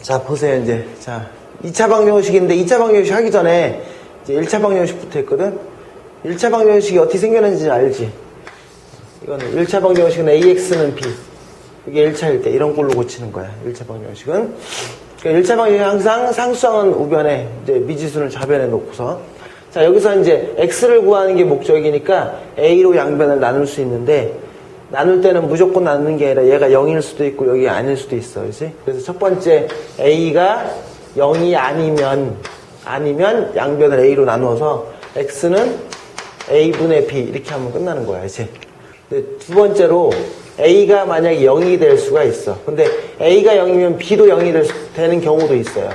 자, 보세요, 이제. 자, 2차 방정식인데, 2차 방정식 하기 전에, 이제 1차 방정식부터 했거든? 1차 방정식이 어떻게 생겼는지 알지? 이거는 1차 방정식은 AX는 B. 이게 1차일 때, 이런 꼴로 고치는 거야, 1차 방정식은. 그러니까 1차 방정식은 항상 상수항은 우변에, 이제 미지수는 좌변에 놓고서. 자, 여기서 이제 X를 구하는 게 목적이니까 A로 양변을 나눌 수 있는데, 나눌 때는 무조건 나누는 게 아니라 얘가 0일 수도 있고 여기 아닐 수도 있어. 그렇지? 그래서 첫 번째 A가 0이 아니면 양변을 A로 나누어서 X는 A분의 B 이렇게 하면 끝나는 거야. 그렇지? 근데 두 번째로 A가 만약에 0이 될 수가 있어. 근데 A가 0이면 B도 0이 되는 경우도 있어요.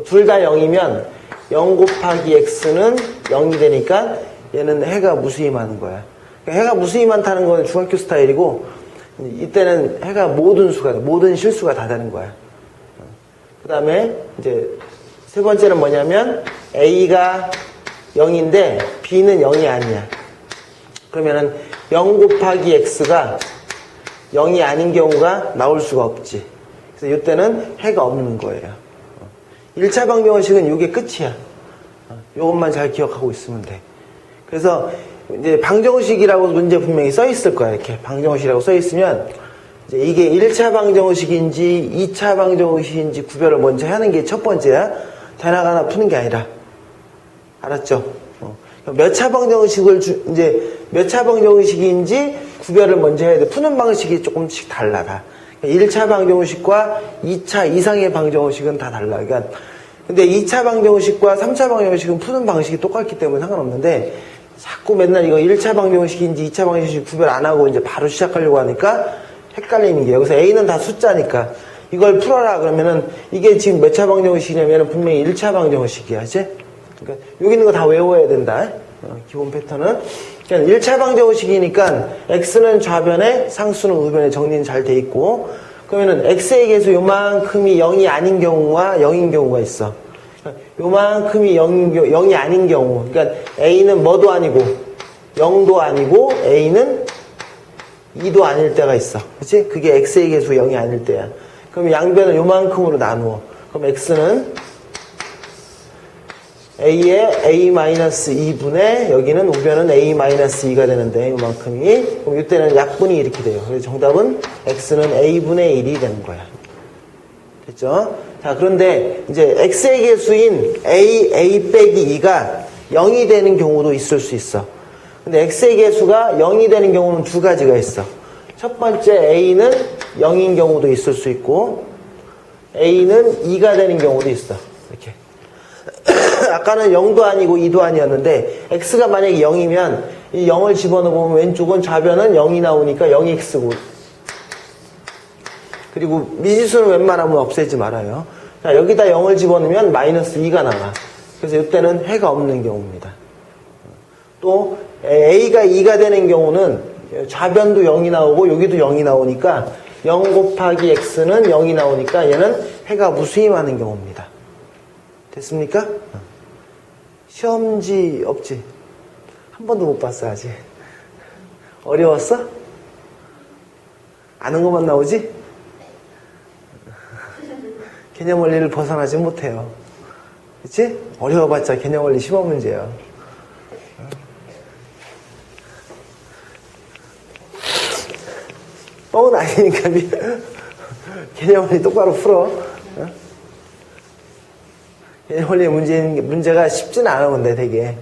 둘 다 0이면 0 곱하기 X는 0이 되니까 얘는 해가 무수히 많은 거야. 해가 무수히 많다는 건 중학교 스타일이고, 이때는 해가 모든 실수가 다 되는 거야. 그 다음에, 이제, 세 번째는 뭐냐면, A가 0인데, B는 0이 아니야. 그러면은, 0 곱하기 X가 0이 아닌 경우가 나올 수가 없지. 그래서 이때는 해가 없는 거예요. 1차 방정식은 이게 끝이야. 이것만 잘 기억하고 있으면 돼. 그래서, 이제 방정식이라고 문제 분명히 써 있을 거야. 이렇게 방정식이라고 써 있으면 이제 이게 1차 방정식인지 2차 방정식인지 구별을 먼저 하는 게 첫 번째야. 대낮 하나 푸는 게 아니라. 알았죠? 몇 차 방정식을 몇 차 방정식인지 구별을 먼저 해야 돼. 푸는 방식이 조금씩 달라 다. 1차 방정식과 2차 이상의 방정식은 다 달라. 그러니까 근데 2차 방정식과 3차 방정식은 푸는 방식이 똑같기 때문에 상관없는데 자꾸 맨날 이거 1차 방정식인지 2차 방정식 구별 안 하고 이제 바로 시작하려고 하니까 헷갈리는 게 여기서 A는 다 숫자니까 이걸 풀어라 그러면은 이게 지금 몇 차 방정식이냐면은 분명히 1차 방정식이야. 그치? 그러니까 여기 있는 거 다 외워야 된다. 기본 패턴은. 그러니까 1차 방정식이니까 X는 좌변에 상수는 우변에 정리는 잘 돼 있고 그러면은 X의 개수 요만큼이 0이 아닌 경우와 0인 경우가 있어. 요만큼이 0이 아닌 경우. 그러니까 A는 뭐도 아니고 0도 아니고 A는 2도 아닐 때가 있어. 그치? 그게 X의 개수 0이 아닐 때야. 그럼 양변을 요만큼으로 나누어. 그럼 X는 A의 A-2분의 여기는 우변은 A-2가 되는데 요만큼이. 그럼 이때는 약분이 이렇게 돼요. 그래서 정답은 X는 A분의 1이 되는 거야. 됐죠? 자, 그런데 이제 X의 개수인 A 빼기 2가 0이 되는 경우도 있을 수 있어. 근데 X의 개수가 0이 되는 경우는 두 가지가 있어. 첫 번째 A는 0인 경우도 있을 수 있고 A는 2가 되는 경우도 있어. 이렇게. 아까는 0도 아니고 2도 아니었는데 X가 만약에 0이면 이 0을 집어넣으면 왼쪽은 좌변은 0이 나오니까 0X고 그리고 미지수는 웬만하면 없애지 말아요. 자, 여기다 0을 집어넣으면 마이너스 2가 나와. 그래서 이때는 해가 없는 경우입니다. 또 A가 2가 되는 경우는 좌변도 0이 나오고 여기도 0이 나오니까 0 곱하기 X는 0이 나오니까 얘는 해가 무수히 많은 경우입니다. 됐습니까? 시험지 없지? 한 번도 못 봤어 아직. 어려웠어? 아는 것만 나오지? 개념 원리를 벗어나지 못해요. 그치? 어려워봤자 개념 원리 시험 문제예요. 뻥은 아니니까 개념 원리 똑바로 풀어. 개념 원리 문제가 쉽지는 않아 근데 되게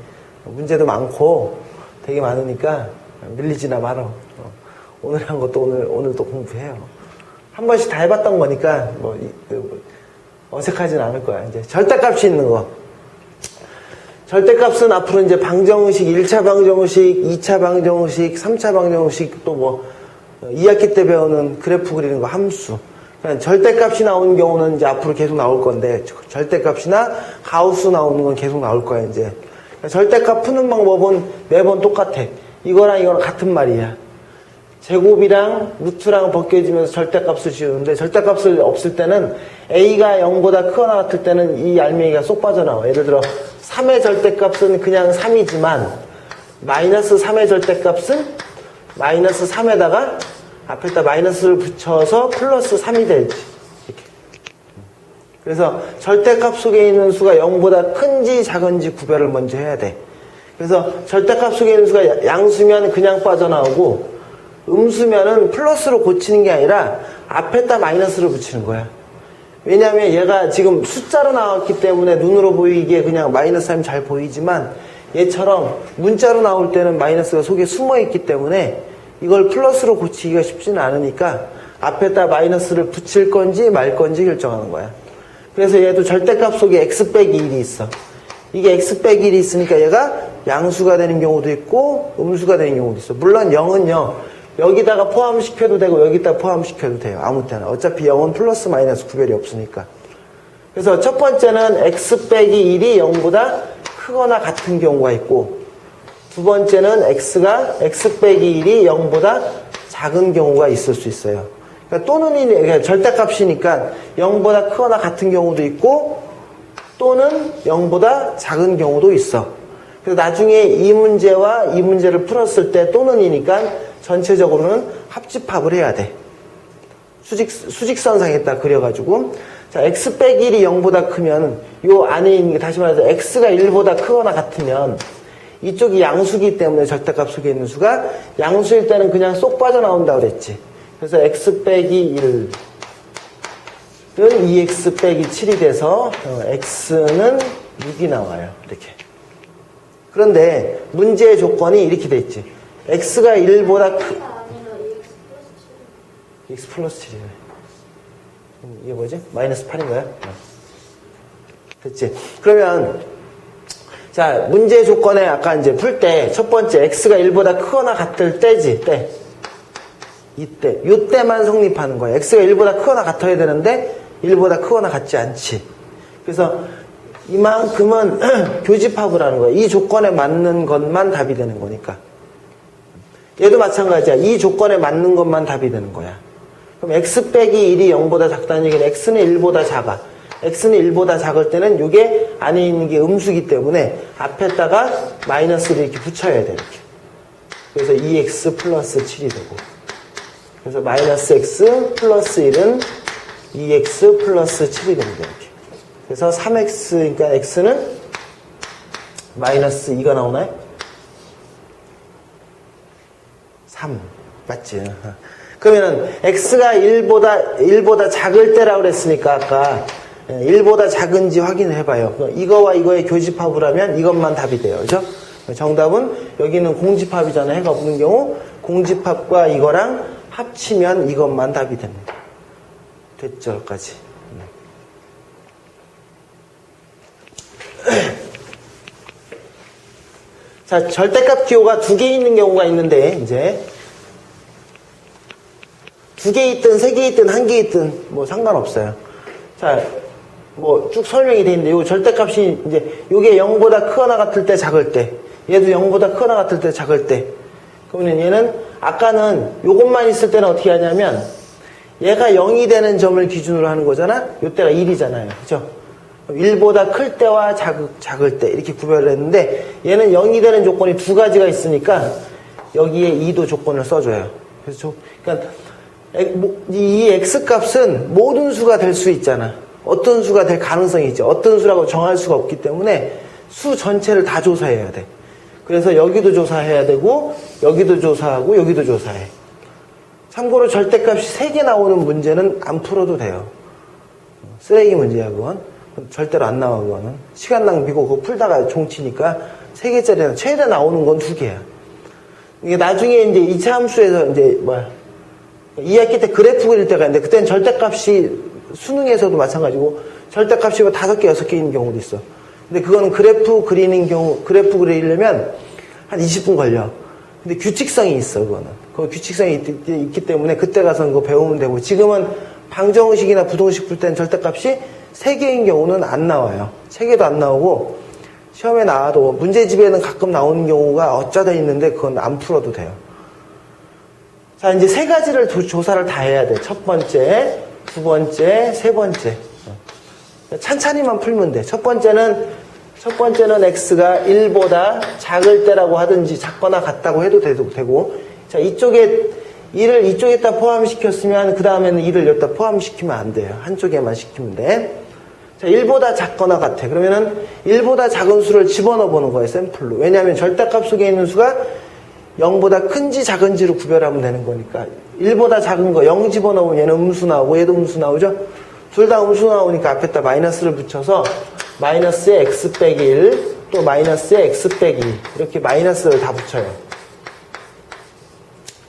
문제도 많고 되게 많으니까 밀리지나 말어. 오늘 한 것도 오늘 또 공부해요. 한 번씩 다 해봤던 거니까 어색하진 않을 거야. 이제 절대값이 있는 거. 절대값은 앞으로 이제 방정식, 1차 방정식, 2차 방정식, 3차 방정식 또 2학기 때 배우는 그래프 그리는 거 함수. 그러니까 절대값이 나오는 경우는 이제 앞으로 계속 나올 건데 절대값이나 가우스 나오는 건 계속 나올 거야 이제. 그러니까 절대값 푸는 방법은 매번 똑같아. 이거랑 같은 말이야. 제곱이랑 루트랑 벗겨지면서 절대값을 지우는데 절대값을 없을 때는 A가 0보다 크거나 같을 때는 이 알맹이가 쏙 빠져나와. 예를 들어 3의 절대값은 그냥 3이지만 마이너스 3의 절대값은 마이너스 3에다가 앞에다 마이너스를 붙여서 플러스 3이 되지. 이렇게. 그래서 절대값 속에 있는 수가 0보다 큰지 작은지 구별을 먼저 해야 돼. 그래서 절대값 속에 있는 수가 양수면 그냥 빠져나오고 음수면은 플러스로 고치는 게 아니라 앞에다 마이너스를 붙이는 거야. 왜냐하면 얘가 지금 숫자로 나왔기 때문에 눈으로 보이기에 그냥 마이너스 하면 잘 보이지만 얘처럼 문자로 나올 때는 마이너스가 속에 숨어 있기 때문에 이걸 플러스로 고치기가 쉽지는 않으니까 앞에다 마이너스를 붙일 건지 말 건지 결정하는 거야. 그래서 얘도 절대값 속에 x 빼기 1이 있어. 이게 x 빼기 1이 있으니까 얘가 양수가 되는 경우도 있고 음수가 되는 경우도 있어. 물론 0은요. 여기다가 포함시켜도 되고 여기다 포함시켜도 돼요. 아무 때나. 어차피 0은 플러스 마이너스 구별이 없으니까. 그래서 첫 번째는 x 빼기 1이 0보다 크거나 같은 경우가 있고 두 번째는 x 빼기 1이 0보다 작은 경우가 있을 수 있어요. 그러니까 또는 절대값이니까 0보다 크거나 같은 경우도 있고 또는 0보다 작은 경우도 있어. 그래서 나중에 이 문제와 이 문제를 풀었을 때 또는이니까 전체적으로는 합집합을 해야 돼. 수직선상에다 그려가지고 자 x 빼기 1이 0보다 크면 요 안에 있는 게 다시 말해서 x가 1보다 크거나 같으면 이쪽이 양수기 때문에 절대값 속에 있는 수가 양수일 때는 그냥 쏙 빠져나온다고 그랬지. 그래서 x 빼기 1은 2x 빼기 7이 돼서 x는 6이 나와요. 이렇게. 그런데 문제의 조건이 이렇게 돼 있지. x가 1보다 x 플러스 7이네. 이게 뭐지? 마이너스 8인가요? 됐지? 그러면 자 문제 조건에 아까 이제 풀 때 첫 번째 x가 1보다 크거나 같을 때지. 때. 이때. 이때만 성립하는 거야. x가 1보다 크거나 같아야 되는데 1보다 크거나 같지 않지. 그래서 이만큼은 교집합을 하는 거야. 이 조건에 맞는 것만 답이 되는 거니까. 얘도 마찬가지야. 이 조건에 맞는 것만 답이 되는 거야. 그럼 x 빼기 1이 0보다 작다는 얘기는 x는 1보다 작아. x는 1보다 작을 때는 이게 안에 있는 게 음수기 때문에 앞에다가 마이너스를 이렇게 붙여야 돼. 이렇게. 그래서 2x 플러스 7이 되고. 그래서 마이너스 x 플러스 1은 2x 플러스 7이 됩니다. 이렇게. 그래서 3x, 그러니까 x는 마이너스 2가 나오나요? 3. 맞지? 그러면은 x가 1보다 작을 때라고 그랬으니까 아까 1보다 작은지 확인을 해봐요. 이거와 이거의 교집합을 하면 이것만 답이 돼요. 그죠? 정답은 여기는 공집합이잖아. 해가 없는 경우 공집합과 이거랑 합치면 이것만 답이 됩니다. 됐죠? 여기까지. 자, 절대값 기호가 2개 있는 경우가 있는데, 이제, 2개 있든, 3개 있든, 1개 있든, 뭐 상관없어요. 자, 뭐 쭉 설명이 돼 있는데, 요 절대값이 이제, 요게 0보다 크거나 같을 때, 작을 때, 얘도 0보다 크거나 같을 때, 작을 때. 그러면 얘는, 아까는 요것만 있을 때는 어떻게 하냐면, 얘가 0이 되는 점을 기준으로 하는 거잖아? 요때가 1이잖아요. 그죠? 1보다 클 때와 작을 때 이렇게 구별을 했는데 얘는 0이 되는 조건이 두 가지가 있으니까 여기에 2도 조건을 써줘요. 그래서 그러니까 이 x값은 모든 수가 될 수 있잖아. 어떤 수가 될 가능성이 있죠. 어떤 수라고 정할 수가 없기 때문에 수 전체를 다 조사해야 돼. 그래서 여기도 조사해야 되고 여기도 조사하고 여기도 조사해. 참고로 절대값이 3개 나오는 문제는 안 풀어도 돼요. 쓰레기 문제야 그건. 절대로 안 나와 그거는. 시간 낭비고 그거 풀다가 종치니까 3개짜리는 최대 나오는 건 2개야. 이게 나중에 이제 2차 함수에서 이제 2학기 때 그래프 그릴 때가 있는데 그때는 절대값이 수능에서도 마찬가지고 절대값이 5개, 6개 있는 경우도 있어. 근데 그거는 그래프 그리려면 한 20분 걸려. 근데 규칙성이 있어 그거는. 그 규칙성이 있기 때문에 그때 가서 그거 배우면 되고 지금은 방정식이나 부동식 풀 때는 절대값이 3개인 경우는 안 나와요. 3개도 안 나오고 시험에 나와도 문제집에는 가끔 나오는 경우가 어쩌다 있는데 그건 안 풀어도 돼요. 자 이제 3가지를 조사를 다 해야 돼. 첫 번째, 두 번째, 세 번째. 찬찬히만 풀면 돼. 첫 번째는 x가 1보다 작을 때라고 하든지 작거나 같다고 해도 되고 자 이쪽에 1을 이쪽에다 포함시켰으면 그 다음에는 1을 여기다 포함시키면 안 돼요. 한쪽에만 시키면 돼. 자, 1보다 작거나 같아. 그러면은 1보다 작은 수를 집어넣어 보는 거예요, 샘플로. 왜냐하면 절대값 속에 있는 수가 0보다 큰지 작은지로 구별하면 되는 거니까. 1보다 작은 거 0 집어넣으면 얘는 음수 나오고 얘도 음수 나오죠? 둘 다 음수 나오니까 앞에다 마이너스를 붙여서 마이너스에 x 빼기 1, 또 마이너스에 x 빼기 2. 이렇게 마이너스를 다 붙여요.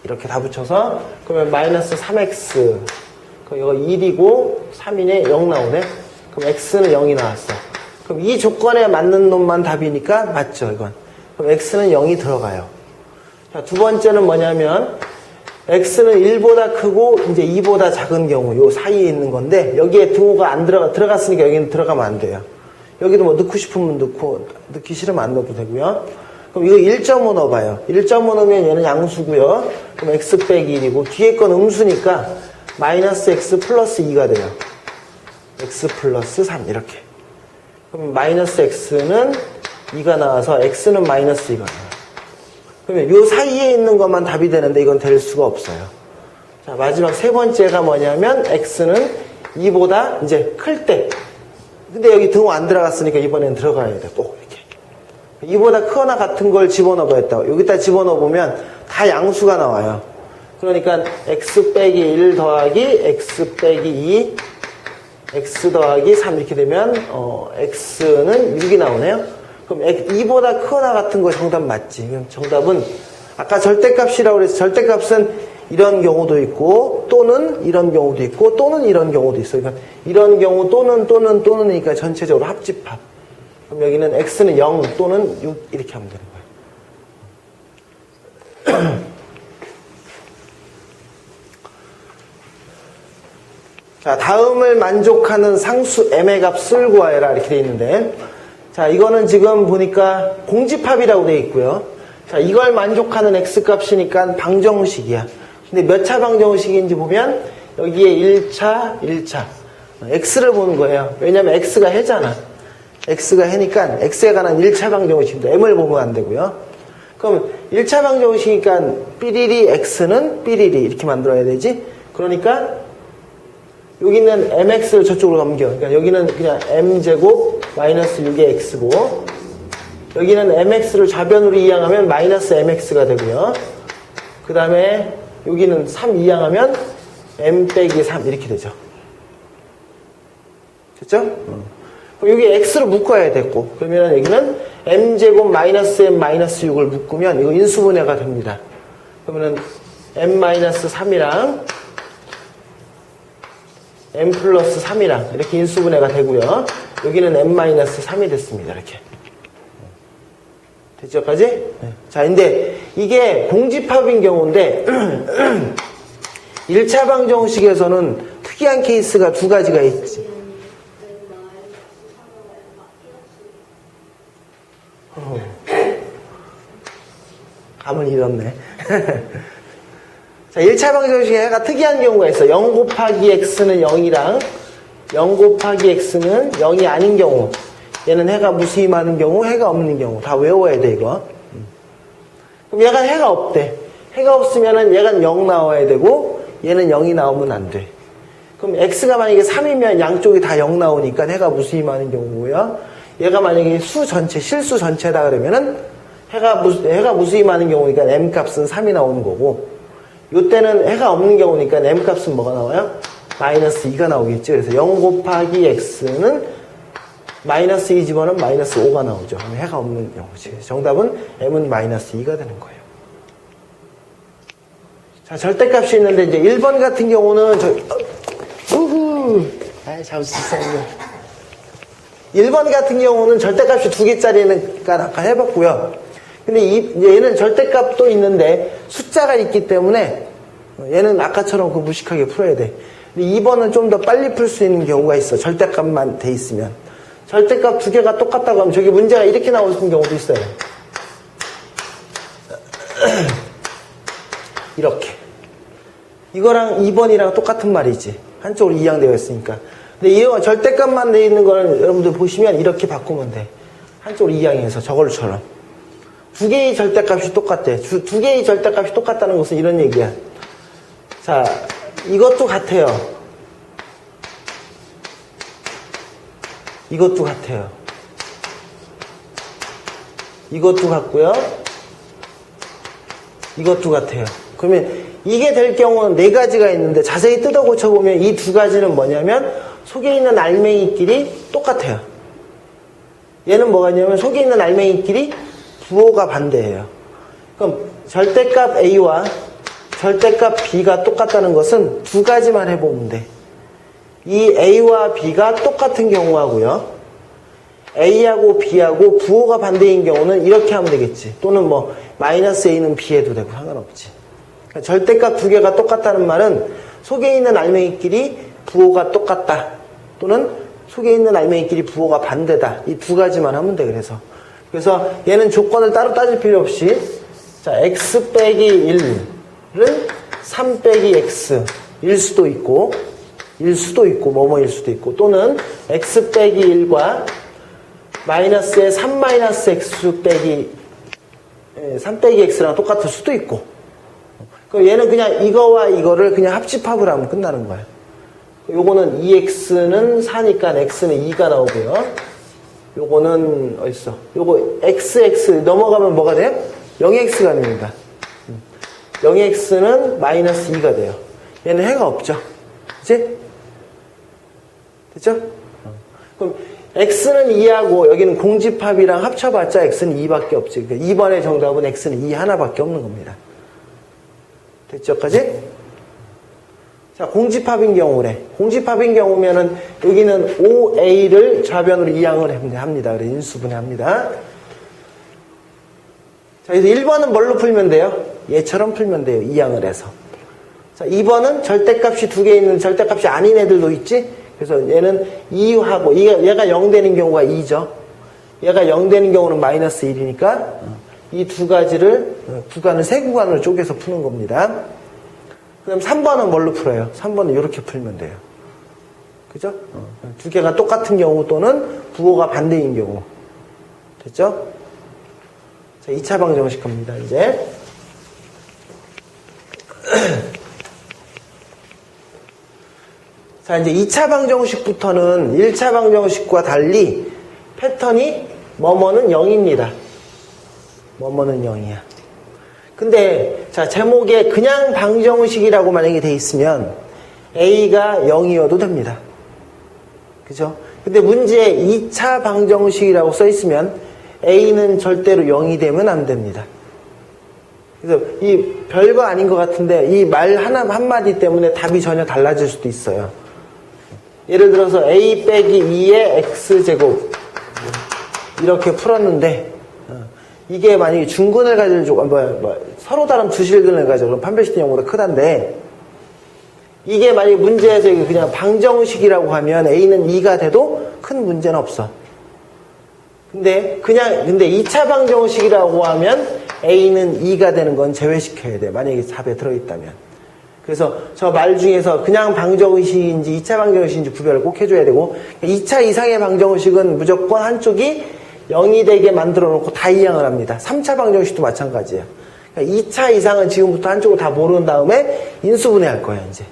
이렇게 다 붙여서 그러면 마이너스 3x. 이거 1이고 3이네 0 나오네. 그럼 x는 0이 나왔어. 그럼 이 조건에 맞는 놈만 답이니까 맞죠, 이건. 그럼 x는 0이 들어가요. 자, 두 번째는 뭐냐면 x는 1보다 크고 이제 2보다 작은 경우 요 사이에 있는 건데 여기에 등호가 안 들어갔으니까 여기는 들어가면 안 돼요. 여기도 뭐 넣고 싶으면 넣고 넣기 싫으면 안 넣어도 되고요. 그럼 이거 1.5 넣어봐요. 1.5 넣으면 얘는 양수고요. 그럼 x 빼기 1이고 뒤에 건 음수니까 마이너스 x 플러스 2가 돼요. x 플러스 3 이렇게. 그럼 마이너스 x는 2가 나와서 x는 마이너스 2가 나와요. 그러면 요 사이에 있는 것만 답이 되는데 이건 될 수가 없어요. 자, 마지막 세 번째가 뭐냐면 x는 2보다 이제 클 때. 근데 여기 등호 안 들어갔으니까 이번엔 들어가야 돼. 꼭 이렇게. 2보다 크거나 같은 걸 집어넣어 보였다. 여기다 집어넣어 보면 다 양수가 나와요. 그러니까 x 빼기 1 더하기 x 빼기 2 x 더하기 3 이렇게 되면 x는 6이 나오네요. 그럼 2보다 크거나 같은 거 정답 맞지? 그럼 정답은 아까 절대값이라고 그래서 절대값은 이런 경우도 있고 또는 이런 경우도 있고 또는 이런 경우도 있어요. 그러니까 이런 경우 또는이니까 전체적으로 합집합. 그럼 여기는 x는 0 또는 6 이렇게 하면 되는 거예요. 자, 다음을 만족하는 상수 m의 값을 구하여라 이렇게 돼 있는데 자, 이거는 지금 보니까 공집합이라고 돼 있고요. 자, 이걸 만족하는 x값이니까 방정식이야. 근데 몇 차 방정식인지 보면 여기에 1차 x를 보는 거예요. 왜냐면 x가 해잖아. x가 해니까 x에 관한 1차 방정식입니다. m을 보면 안 되고요. 그럼 1차 방정식이니까 삐리리 x는 삐리리 이렇게 만들어야 되지. 그러니까 여기는 mx를 저쪽으로 넘겨. 그러니까 여기는 그냥 m제곱 마이너스 6의 x고 여기는 mx를 좌변으로 이항하면 마이너스 mx가 되고요. 그 다음에 여기는 3 이항하면 m 빼기 3 이렇게 되죠. 됐죠? 그럼 여기 x로 묶어야 됐고 그러면 여기는 m제곱 마이너스 m 마이너스 6을 묶으면 이거 인수분해가 됩니다. 그러면은 m 마이너스 3이랑 m 플러스 3이랑 이렇게 인수분해가 되고요. 여기는 m 마이너스 3이 됐습니다. 이렇게. 됐죠까지? 네. 자, 근데 이게 공집합인 경우인데 1차 방정식에서는 특이한 케이스가 두 가지가 있지. 감을 잃었네. 자, 1차 방정식에 해가 특이한 경우가 있어. 0 곱하기 x는 0이랑 0 곱하기 x는 0이 아닌 경우. 얘는 해가 무수히 많은 경우, 해가 없는 경우. 다 외워야 돼, 이거. 그럼 얘가 해가 없대. 해가 없으면은 얘가 0 나와야 되고, 얘는 0이 나오면 안 돼. 그럼 x가 만약에 3이면 양쪽이 다 0 나오니까 해가 무수히 많은 경우고요. 얘가 만약에 수 전체, 실수 전체다 그러면은 해가 무수히 많은 경우니까 m 값은 3이 나오는 거고, 요때는 해가 없는 경우니까 m 값은 뭐가 나와요? 마이너스 2가 나오겠죠. 그래서 0 곱하기 x는 마이너스 2 집어넣으면 마이너스 5가 나오죠. 해가 없는 경우지. 정답은 m은 마이너스 2가 되는 거예요. 자, 절대값이 있는데 이제 1번 같은 경우는 잡을 수 있었는데 1번 같은 경우는 절대값이 2개짜리니까 아까 해봤고요. 근데 얘는 절대값도 있는데 숫자가 있기 때문에 얘는 아까처럼 그 무식하게 풀어야 돼. 근데 2번은 좀 더 빨리 풀 수 있는 경우가 있어. 절대값만 돼 있으면. 절대값 2개가 똑같다고 하면 저기 문제가 이렇게 나오는 경우도 있어요. 이렇게. 이거랑 2번이랑 똑같은 말이지. 한쪽으로 이항되어 있으니까. 근데 이 절대값만 돼 있는 거는 여러분들 보시면 이렇게 바꾸면 돼. 한쪽으로 이항해서 저걸처럼. 2개의 절대값이 똑같대. 2개의 절대값이 똑같다는 것은 이런 얘기야. 자, 이것도 같아요. 이것도 같아요. 이것도 같고요. 이것도 같아요. 그러면 이게 될 경우는 네 가지가 있는데 자세히 뜯어 고쳐보면 이 두 가지는 뭐냐면 속에 있는 알맹이끼리 똑같아요. 얘는 뭐가 있냐면 속에 있는 알맹이끼리 부호가 반대예요. 그럼 절대값 A와 절대값 B가 똑같다는 것은 두 가지만 해보면 돼. 이 A와 B가 똑같은 경우하고요. A하고 B하고 부호가 반대인 경우는 이렇게 하면 되겠지. 또는 뭐 마이너스 A는 B 해도 되고 상관없지. 그러니까 절대값 두 개가 똑같다는 말은 속에 있는 알맹이끼리 부호가 똑같다. 또는 속에 있는 알맹이끼리 부호가 반대다. 이 두 가지만 하면 돼. 그래서 얘는 조건을 따로 따질 필요 없이 자 x 빼기 1은 3 빼기 x일 수도 있고 뭐뭐일 수도 있고 또는 x 빼기 1과 마이너스의 3 마이너스 x 빼기 3 빼기 x랑 똑같을 수도 있고 얘는 그냥 이거와 이거를 그냥 합집합을 하면 끝나는 거예요. 요거는 2x는 4니까 x는 2가 나오고요. 요거는 어딨어? 요거 xx 넘어가면 뭐가 돼요? 0x가 됩니다. 0x는 마이너스 2가 돼요. 얘는 해가 없죠. 그치? 됐죠? 그럼 x는 2하고 여기는 공집합이랑 합쳐봤자 x는 2밖에 없지. 그러니까 2번의 정답은 x는 2 하나밖에 없는 겁니다. 됐죠까지? 자, 공집합인 경우래. 공집합인 경우면은 여기는 5a를 좌변으로 이항을 합니다. 그래서 인수분해합니다. 자, 그래서 1번은 뭘로 풀면 돼요? 얘처럼 풀면 돼요. 이항을 해서. 자, 2번은 절대값이 두 개 있는 절대값이 아닌 애들도 있지? 그래서 얘는 2하고 얘가 0 되는 경우가 2죠. 얘가 0 되는 경우는 마이너스 1이니까 이 두 가지를 구간을 세 구간으로 쪼개서 푸는 겁니다. 그럼 3번은 뭘로 풀어요? 3번은 이렇게 풀면 돼요. 그죠? 두 개가 똑같은 경우 또는 부호가 반대인 경우. 됐죠? 자, 2차 방정식 겁니다, 이제. 자, 이제 2차 방정식부터는 1차 방정식과 달리 패턴이 뭐뭐는 0입니다. 뭐뭐는 0이야. 근데 자 제목에 그냥 방정식이라고 만약에 돼 있으면 A가 0이어도 됩니다. 그죠? 근데 문제에 2차 방정식이라고 써 있으면 A는 절대로 0이 되면 안 됩니다. 그래서 이 별거 아닌 것 같은데 이 말 한마디 때문에 답이 전혀 달라질 수도 있어요. 예를 들어서 A 빼기 2의 X제곱 이렇게 풀었는데 이게 만약에 중근을 가지고 서로 다른 두 실근을 가지고 그럼 판별시된 0보다 크단데 이게 만약에 문제에서 그냥 방정식이라고 하면 A는 2가 돼도 큰 문제는 없어. 근데 2차 방정식이라고 하면 A는 2가 되는 건 제외시켜야 돼. 만약에 답에 들어있다면. 그래서 저 말 중에서 그냥 방정식인지 2차 방정식인지 구별을 꼭 해줘야 되고 2차 이상의 방정식은 무조건 한쪽이 0이 되게 만들어 놓고 다 이항을 합니다. 3차 방정식도 마찬가지예요. 그러니까 2차 이상은 지금부터 한쪽을 다 모른 다음에 인수분해 할 거예요, 이제.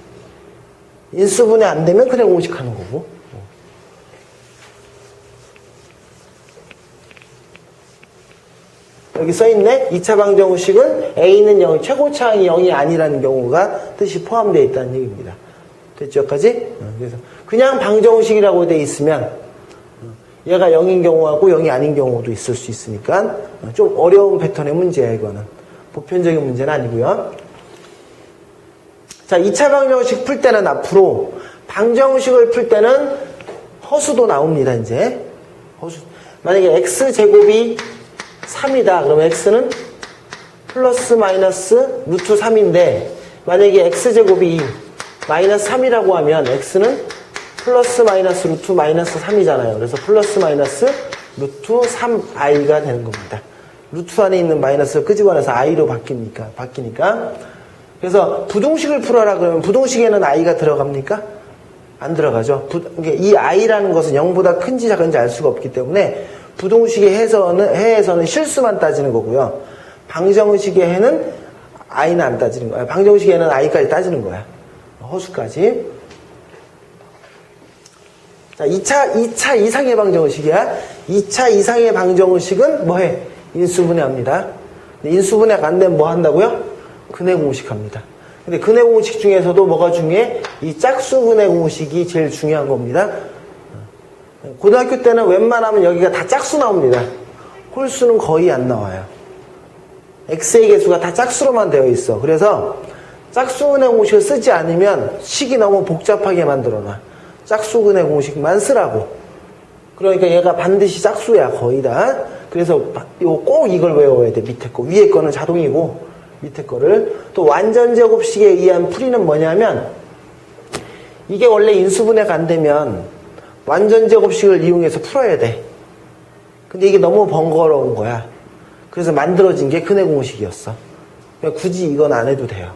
인수분해 안 되면 그냥 공식하는 거고. 여기 써있네. 2차 방정식은 A는 0, 최고차항이 0이 아니라는 경우가 뜻이 포함되어 있다는 얘기입니다. 됐죠, 여기까지? 그래서 그냥 방정식이라고 되어 있으면 얘가 0인 경우하고 0이 아닌 경우도 있을 수 있으니까 좀 어려운 패턴의 문제야, 이거는. 보편적인 문제는 아니고요. 자, 2차 방정식 풀 때는 앞으로 방정식을 풀 때는 허수도 나옵니다, 이제. 허수. 만약에 x제곱이 3이다. 그러면 x는 플러스 마이너스 루트 3인데 만약에 x제곱이 마이너스 3이라고 하면 x는 플러스 마이너스 루트 마이너스 3이잖아요. 그래서 플러스 마이너스 루트 3i가 되는 겁니다. 루트 안에 있는 마이너스를 끄집어내서 i로 바뀌니까. 그래서 부동식을 풀어라 그러면 부동식에는 i가 들어갑니까? 안 들어가죠. 이 i라는 것은 0보다 큰지 작은지 알 수가 없기 때문에 부동식의 해에서는 실수만 따지는 거고요. 방정식의 해는 i는 안 따지는 거야. 방정식의 해는 i까지 따지는 거야. 허수까지. 자, 2차 이상의 방정식이야. 2차 이상의 방정식은 뭐해? 인수분해합니다. 인수분해가 안 되면 뭐 한다고요? 근해 공식 합니다. 근데 근해 공식 중에서도 뭐가 중요해? 이 짝수 근해 공식이 제일 중요한 겁니다. 고등학교 때는 웬만하면 여기가 다 짝수 나옵니다. 홀수는 거의 안 나와요. x의 개수가 다 짝수로만 되어 있어. 그래서 짝수 근해 공식을 쓰지 않으면 식이 너무 복잡하게 만들어놔. 짝수 근해 공식만 쓰라고. 그러니까 얘가 반드시 짝수야, 거의 다. 그래서 꼭 이걸 외워야 돼, 밑에 거. 위에 거는 자동이고, 밑에 거를. 또 완전제곱식에 의한 풀이는 뭐냐면, 이게 원래 인수분해가 안 되면 완전제곱식을 이용해서 풀어야 돼. 근데 이게 너무 번거로운 거야. 그래서 만들어진 게 근해 공식이었어. 그러니까 굳이 이건 안 해도 돼요.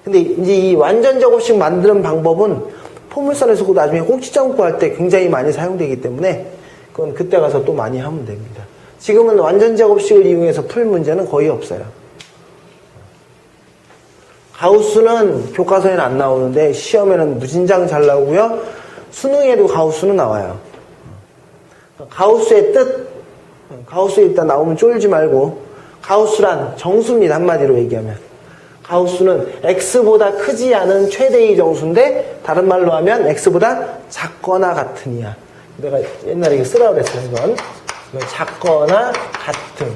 근데 이제 이 완전제곱식 만드는 방법은 포물선에서 나중에 꼭지점 구할 때 굉장히 많이 사용되기 때문에 그건 그때 가서 또 많이 하면 됩니다. 지금은 완전제곱식을 이용해서 풀 문제는 거의 없어요. 가우스는 교과서에는 안 나오는데 시험에는 무진장 잘 나오고요. 수능에도 가우스는 나와요. 가우스의 뜻, 가우스 일단 나오면 쫄지 말고, 가우스란 정수입니다. 한마디로 얘기하면. 가우스는 x보다 크지 않은 최대의 정수인데 다른 말로 하면 x보다 작거나 같으니야. 내가 옛날에 이거 쓰라고 그랬어요. 이건 작거나 같은.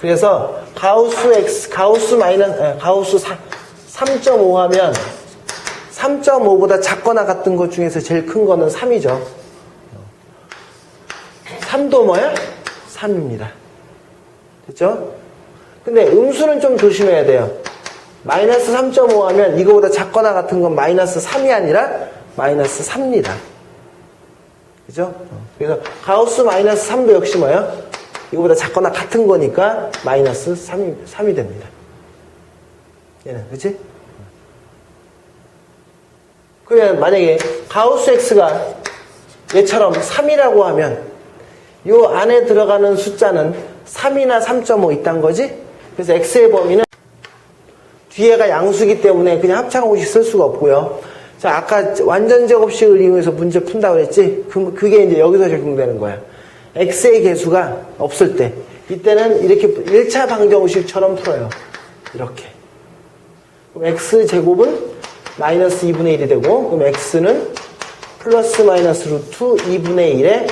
그래서 가우스 마이너스 3.5 하면 3.5보다 작거나 같은 것 중에서 제일 큰 거는 3이죠. 3도 뭐야? 3입니다. 됐죠? 근데 음수는 좀 조심해야 돼요. 마이너스 3.5 하면 이거보다 작거나 같은 건 마이너스 3이 아니라 마이너스 3입니다. 그죠? 그래서 가우스 마이너스 3도 역시 뭐예요? 이거보다 작거나 같은 거니까 마이너스 3이 됩니다. 얘는, 그치? 그러면 만약에 가우스 x가 얘처럼 3이라고 하면 요 안에 들어가는 숫자는 3이나 3.5 있단 거지? 그래서 x의 범위는 뒤에가 양수기 때문에 그냥 합창공식 쓸 수가 없고요. 자, 아까 완전제곱식을 이용해서 문제 푼다고 그랬지? 그게 이제 여기서 적용되는 거야. x의 개수가 없을 때. 이때는 이렇게 1차 방정식처럼 풀어요. 이렇게. 그럼 x제곱은 마이너스 2분의 1이 되고, 그럼 x는 플러스 마이너스 루트 2분의 1에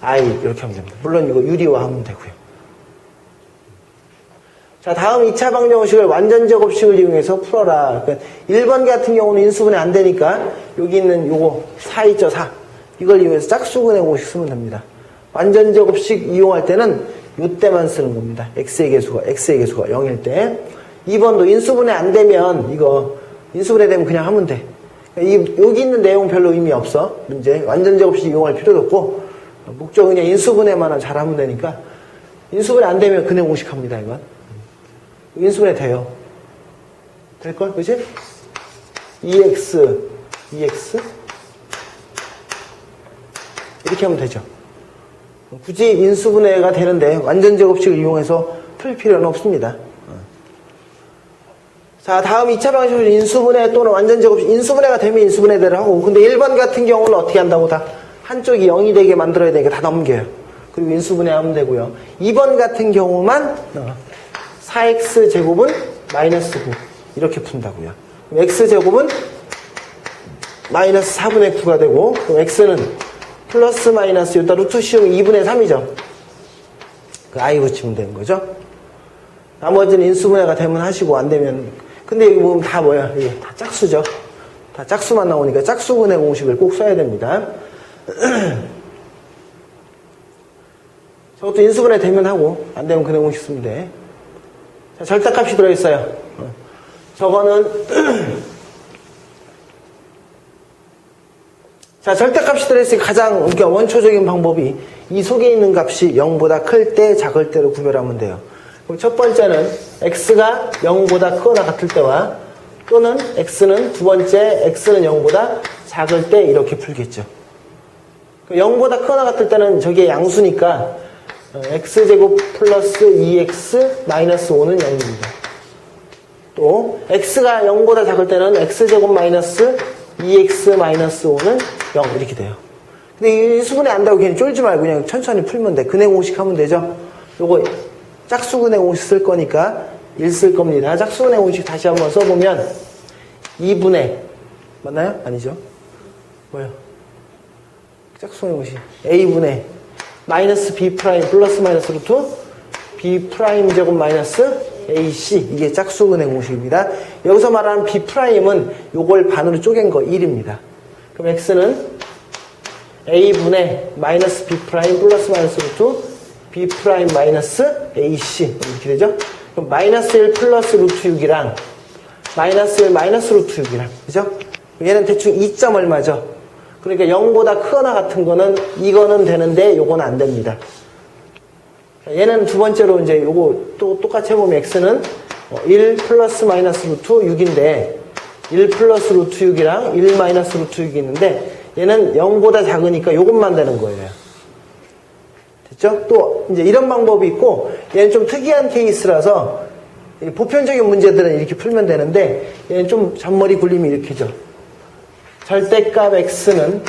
i 이렇게 하면 됩니다. 물론 이거 유리화하면 되고요. 자, 다음 2차 방정식을 완전제곱식을 이용해서 풀어라. 그러니까 1번 같은 경우는 인수분해 안 되니까 여기 있는 요거 4 있죠, 4. 이걸 이용해서 짝수근해 공식 쓰면 됩니다. 완전제곱식 이용할 때는 요때만 쓰는 겁니다. x의 개수가 0일 때. 2번도 인수분해 안 되면 이거 인수분해 되면 그냥 하면 돼. 여기 있는 내용 별로 의미 없어. 문제. 완전제곱식 이용할 필요도 없고 목적은 그냥 인수분해만 잘하면 되니까 인수분해 안 되면 근해 공식 합니다. 이건. 인수분해 돼요. 될걸? 그치? 2x 이렇게 하면 되죠. 굳이 인수분해가 되는데 완전제곱식을 이용해서 풀 필요는 없습니다. 자, 다음 2차 방식은 인수분해 또는 완전제곱식. 인수분해가 되면 인수분해대로 하고, 근데 1번 같은 경우는 어떻게 한다고? 다 한쪽이 0이 되게 만들어야 되니까 다 넘겨요. 그리고 인수분해하면 되고요. 2번 같은 경우만 4x제곱은 마이너스 9 이렇게 푼다고요. 그럼 x제곱은 마이너스 4분의 9가 되고, 그럼 x는 플러스 마이너스 여기다 루트 씌우면 2분의 3이죠. 그 i 붙이면 되는 거죠. 나머지는 인수분해가 되면 하시고 안 되면, 근데 여기 보면 다 뭐야? 이게 다 짝수죠. 다 짝수만 나오니까 짝수분해 공식을 꼭 써야 됩니다. 저것도 인수분해 되면 하고 안 되면 근해 공식 쓰면 돼. 자, 절대값이 들어있어요. 저거는 자, 절대값이 들어있으니까 가장 그러니까 원초적인 방법이 이 속에 있는 값이 0보다 클 때 작을 때로 구별하면 돼요. 그럼 첫 번째는 x가 0보다 크거나 같을 때와 또는 x는 두 번째 x는 0보다 작을 때 이렇게 풀겠죠. 0보다 크거나 같을 때는 저게 양수니까 x제곱 플러스 2x 마이너스 5는 0입니다. 또 x가 0보다 작을 때는 x제곱 마이너스 2x 마이너스 5는 0 이렇게 돼요. 근데 이 수분해 안다고 그냥 쫄지 말고 그냥 천천히 풀면 돼. 근해 공식 하면 되죠. 요거 짝수근해 공식 쓸 거니까 1 쓸 겁니다. 짝수근해 공식 다시 한번 써보면 2분의 맞나요? 아니죠? 뭐요? 짝수근해 공식 a분의 마이너스 b 프라임 플러스 마이너스 루트 b 프라임 제곱 마이너스 ac 이게 짝수근해 공식입니다. 여기서 말하는 b 프라임은 요걸 반으로 쪼갠 거 1입니다. 그럼 x는 a분의 마이너스 b 프라임 플러스 마이너스 루트 b 프라임 마이너스 ac 이렇게 되죠? 그럼 마이너스 1 플러스 루트 6이랑 마이너스 1 마이너스 루트 6이랑 그죠? 얘는 대충 2점 얼마죠? 그러니까 0보다 크거나 같은 거는 이거는 되는데 요거는 안 됩니다. 얘는 두 번째로 이제 요거 또 똑같이 해보면 x는 1 플러스 마이너스 루트 6인데 1 플러스 루트 6이랑 1 마이너스 루트 6이 있는데 얘는 0보다 작으니까 요것만 되는 거예요. 됐죠? 또 이제 이런 방법이 있고 얘는 좀 특이한 케이스라서 보편적인 문제들은 이렇게 풀면 되는데 얘는 좀 잔머리 굴림이 이렇게죠. 절대값 x는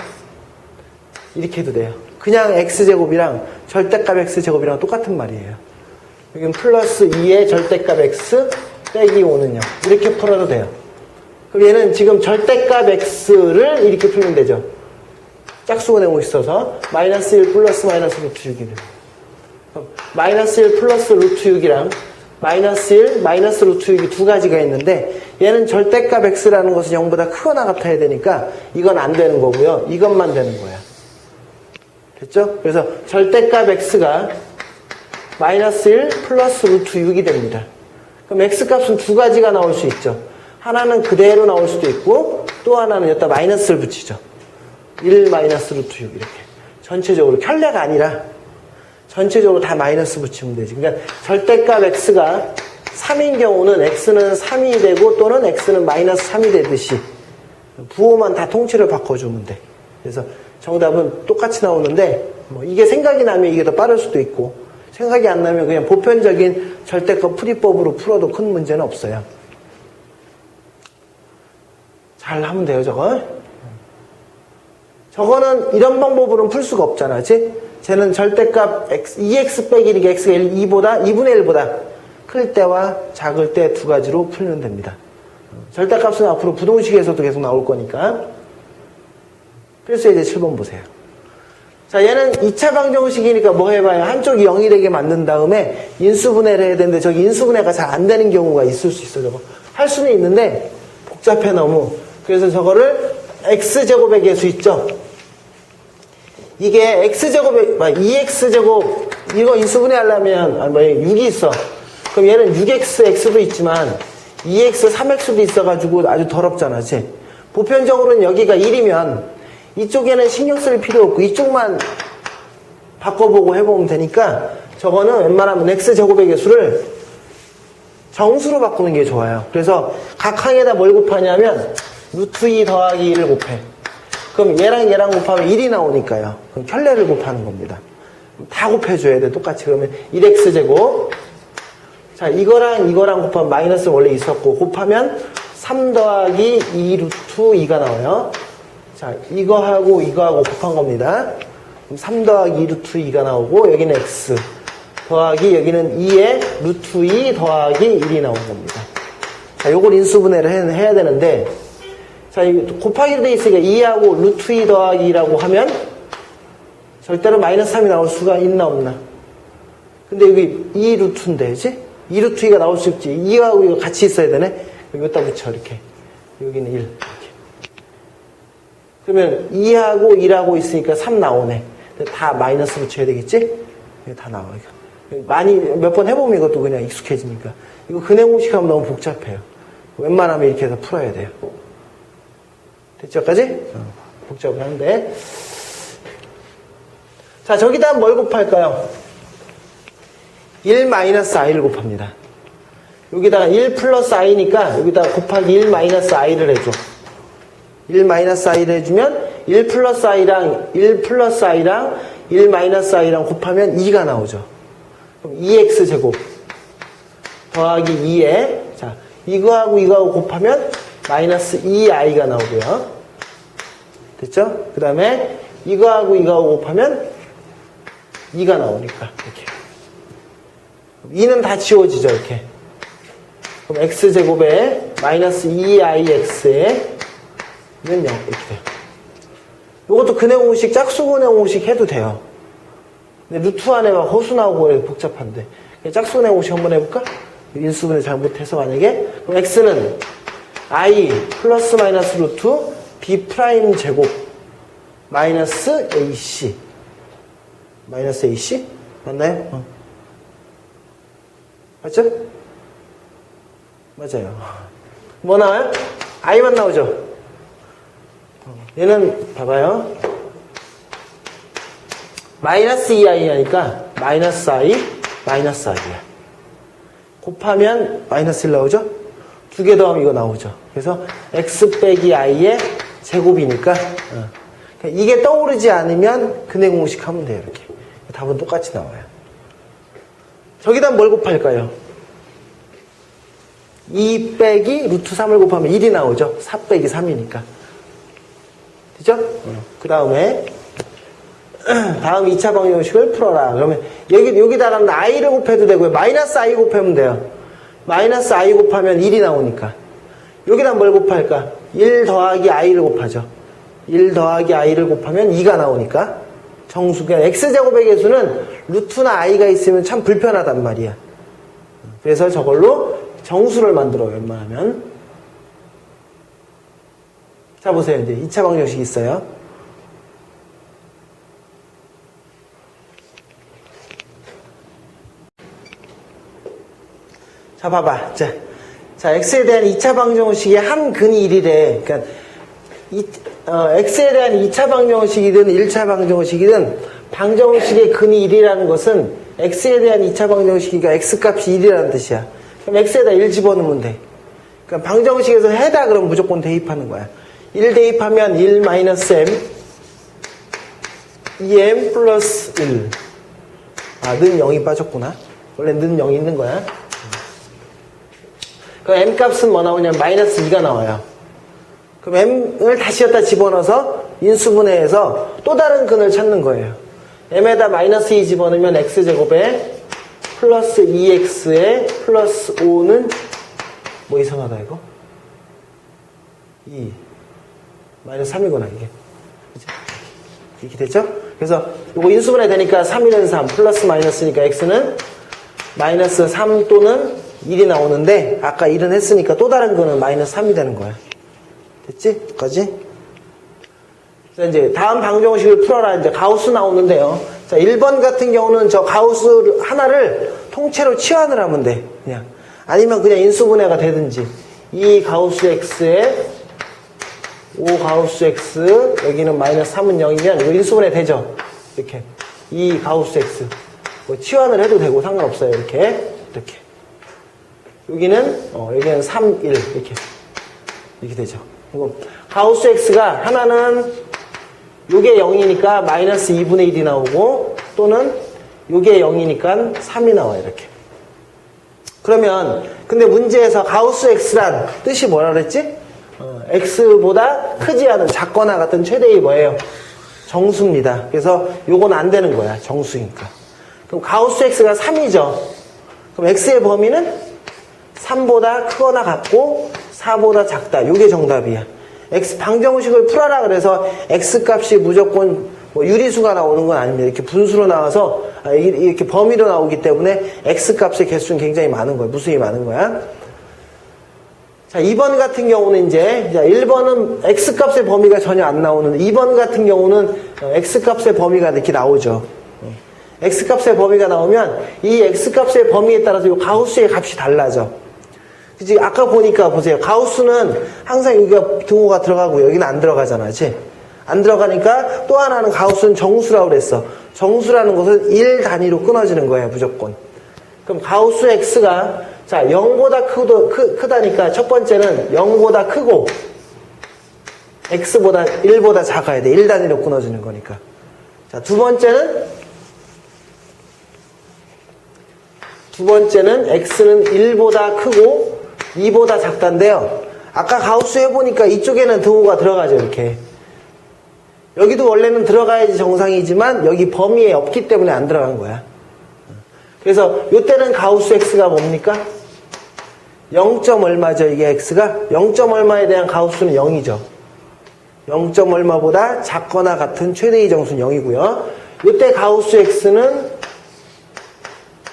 이렇게 해도 돼요. 그냥 x제곱이랑 절대값 x제곱이랑 똑같은 말이에요. 여기는 플러스 2의 절대값 x 빼기 5는 0 이렇게 풀어도 돼요. 그럼 얘는 지금 절대값 x를 이렇게 풀면 되죠. 짝수근해 공식 써서 마이너스 1 플러스 마이너스 루트 6이 됩니다. 마이너스 1 플러스 루트 6이랑 마이너스 1 마이너스 루트 6이 두 가지가 있는데 얘는 절대값 x라는 것은 0보다 크거나 같아야 되니까 이건 안 되는 거고요. 이것만 되는 거야. 됐죠? 그래서 절대값 x가 마이너스 1 플러스 루트 6이 됩니다. 그럼 x값은 두 가지가 나올 수 있죠. 하나는 그대로 나올 수도 있고 또 하나는 여기다 마이너스를 붙이죠. 1 마이너스 루트 6 이렇게 전체적으로 켤레가 아니라 전체적으로 다 마이너스 붙이면 되지. 그러니까 절대값 x가 3인 경우는 x는 3이 되고 또는 x는 마이너스 3이 되듯이 부호만 다 통째로 바꿔주면 돼. 그래서 정답은 똑같이 나오는데 뭐 이게 생각이 나면 이게 더 빠를 수도 있고 생각이 안 나면 그냥 보편적인 절대값 풀이법으로 풀어도 큰 문제는 없어요. 잘 하면 돼요, 저거. 저거는 이런 방법으로는 풀 수가 없잖아, 그치? 쟤는 절대값 x, 2x 빼기 1이 x가 2분의 1보다 클 때와 작을 때 두 가지로 풀면 됩니다. 절대값은 앞으로 부동식에서도 계속 나올 거니까. 그래서 이제 7번 보세요. 자, 얘는 2차 방정식이니까 뭐 해봐요? 한쪽이 0이 되게 만든 다음에 인수분해를 해야 되는데 저기 인수분해가 잘 안 되는 경우가 있을 수 있어요, 저거. 할 수는 있는데 복잡해 너무. 그래서 저거를 x제곱의 개수 있죠? 이게 x제곱에 2x제곱 이거 인수분해 하려면 6이 있어. 그럼 얘는 6x, x도 있지만 2x, 3x도 있어가지고 아주 더럽잖아, 그치? 보편적으로는 여기가 1이면 이쪽에는 신경 쓸 필요 없고 이쪽만 바꿔보고 해보면 되니까 저거는 웬만하면 x제곱의 개수를 정수로 바꾸는 게 좋아요. 그래서 각 항에다 뭘 곱하냐면 루트 2 더하기 1을 곱해. 그럼 얘랑 얘랑 곱하면 1이 나오니까요. 그럼 켤레를 곱하는 겁니다. 다 곱해줘야 돼, 똑같이. 그러면 1x제곱. 자, 이거랑 이거랑 곱하면 마이너스 원래 있었고, 곱하면 3 더하기 2 루트 2가 나와요. 자, 이거하고 이거하고 곱한 겁니다. 그럼 3 더하기 2 루트 2가 나오고, 여기는 x. 더하기, 여기는 2에 루트 2 더하기 1이 나온 겁니다. 자, 요걸 인수분해를 해야 되는데, 자, 곱하기로 돼 있으니까 2하고 루트 2 더하기 2라고 하면 절대로 마이너스 3이 나올 수가 있나 없나? 근데 여기 2 루트인데, 그치? 2 루트 2가 나올 수 있지. 2하고 이거 같이 있어야 되네? 여기다 붙여, 이렇게. 여기는 1. 이렇게. 그러면 2하고 1하고 있으니까 3 나오네. 다 마이너스 붙여야 되겠지? 이거 다 나와. 많이, 몇 번 해보면 이것도 그냥 익숙해지니까. 이거 근해 공식 하면 너무 복잡해요. 웬만하면 이렇게 해서 풀어야 돼요. 됐죠까지? 복잡을 하는데. 자, 저기다 뭘 곱할까요? 1 마이너스 i를 곱합니다. 여기다가 1 플러스 i니까 여기다 곱하기 1 마이너스 i를 해줘. 1 마이너스 i를 해주면 1 플러스 i랑 1 플러스 i랑 1 마이너스 i랑 곱하면 2가 나오죠. 그럼 2x제곱 더하기 2에 자, 이거하고 이거하고 곱하면 마이너스 2i가 나오고요. 됐죠? 그 다음에 이거하고 이거하고 곱하면 2가 나오니까 이렇게 2는 다 지워지죠. 이렇게. 그럼 x제곱에 마이너스 2ix에 는 0 이렇게 돼요. 이것도 근해 공식, 짝수 근해 공식 해도 돼요. 근데 루트 안에 막 허수 나오고 그래 복잡한데 짝수 근해 공식 한번 해볼까? 인수분해 잘못해서 만약에 그럼 x는 i 플러스 마이너스 루트 b 프라임 제곱 마이너스 ac 마이너스 ac 맞나요? 맞죠? 맞아요. 뭐 나와요? i만 나오죠? 얘는 봐봐요. 마이너스 2i 하니까 마이너스 i 마이너스 i야. 곱하면 마이너스 1 나오죠? 두 개 더하면 이거 나오죠. 그래서 x 빼기 i의 제곱이니까 이게 떠오르지 않으면 근해 공식 하면 돼요. 이렇게 답은 똑같이 나와요. 저기다 뭘 곱할까요? 2 빼기 루트 3을 곱하면 1이 나오죠. 4 빼기 3이니까. 그죠? 그 다음에 다음 2차 방정식을 풀어라. 그러면 여기다가는 i를 곱해도 되고요. 마이너스 i 곱하면 돼요. 마이너스 i 곱하면 1이 나오니까. 여기다 뭘 곱할까? 1 더하기 i를 곱하죠. 1 더하기 i를 곱하면 2가 나오니까. 정수, 그냥 x제곱의 개수는 루트나 i가 있으면 참 불편하단 말이야. 그래서 저걸로 정수를 만들어요. 웬만하면. 자, 보세요. 이제 2차 방정식이 있어요. 자, 봐봐. 자, x에 대한 2차 방정식의 한 근이 1이래. 그러니까, x에 대한 2차 방정식이든 1차 방정식이든 방정식의 근이 1이라는 것은 x에 대한 2차 방정식이니까 x값이 1이라는 뜻이야. 그럼 x에다 1 집어넣으면 돼. 그러니까 방정식에서 해다 그러면 무조건 대입하는 거야. 1 대입하면 1 마이너스 m 2m 플러스 1. 아, 는 0이 빠졌구나. 원래 는 0이 있는 거야. 그럼 m 값은 뭐 나오냐면 마이너스 2가 나와요. 그럼 m을 다시 여기다 집어넣어서 인수분해해서 또 다른 근을 찾는 거예요. m에다 마이너스 2 집어넣으면 x제곱에 플러스 2x에 플러스 5는 뭐 이상하다 이거? 2 마이너스 3이구나 이게. 그치? 이렇게 됐죠? 그래서 이거 인수분해 되니까 3, 1은 3 플러스 마이너스니까 x는 마이너스 3 또는 1이 나오는데 아까 1은 했으니까 또 다른 거는 마이너스 3이 되는 거야. 됐지? 여기까지? 자, 이제 다음 방정식을 풀어라. 이제 가우스 나오는데요. 자, 1번 같은 경우는 저 가우스 하나를 통째로 치환을 하면 돼. 그냥. 아니면 그냥 인수분해가 되든지. 2 가우스 x에 5 가우스 x, 여기는 마이너스 3은 0이면 이거 인수분해 되죠? 이렇게. 2 가우스 x. 뭐 치환을 해도 되고 상관없어요. 이렇게. 여기는 3, 1. 이렇게 되죠. 그리고 가우스 x가 하나는 요게 0이니까 마이너스 2분의 1이 나오고 또는 요게 0이니까 3이 나와요. 이렇게. 그러면 근데 문제에서 가우스 x란 뜻이 뭐라 그랬지? x보다 크지 않은 작거나 같은 최대의 뭐예요? 정수입니다. 그래서 요건 안 되는 거야. 정수니까. 그럼 가우스 x가 3이죠. 그럼 x의 범위는 3보다 크거나 같고 4보다 작다. 요게 정답이야. x 방정식을 풀어라 그래서 x 값이 무조건 뭐 유리수가 나오는 건 아닙니다. 이렇게 분수로 나와서 이렇게 범위로 나오기 때문에 x 값의 개수는 굉장히 많은 거야. 무수히 많은 거야. 자, 2번 같은 경우는 이제 1번은 x 값의 범위가 전혀 안 나오는데 2번 같은 경우는 x 값의 범위가 이렇게 나오죠. x 값의 범위가 나오면 이 x 값의 범위에 따라서 이 가우스의 값이 달라져. 그치? 아까 보니까 보세요. 가우스는 항상 여기가 등호가 들어가고 여기는 안 들어가잖아. 그치? 안 들어가니까 또 하나는 가우스는 정수라고 그랬어. 정수라는 것은 1 단위로 끊어지는 거야. 무조건. 그럼 가우스 x가 자 0보다 크다니까 첫 번째는 0보다 크고 x보다 1보다 작아야 돼. 1 단위로 끊어지는 거니까. 자, 두 번째는 x는 1보다 크고 2보다 작다인데요. 아까 가우스 해보니까 이쪽에는 등호가 들어가죠. 이렇게. 여기도 원래는 들어가야지 정상이지만 여기 범위에 없기 때문에 안 들어간 거야. 그래서 이때는 가우스 x가 뭡니까? 0. 얼마죠? 이게 x가 0. 얼마에 대한 가우스는 0이죠. 0. 얼마보다 작거나 같은 최대의 정수는 0이고요. 이때 가우스 x는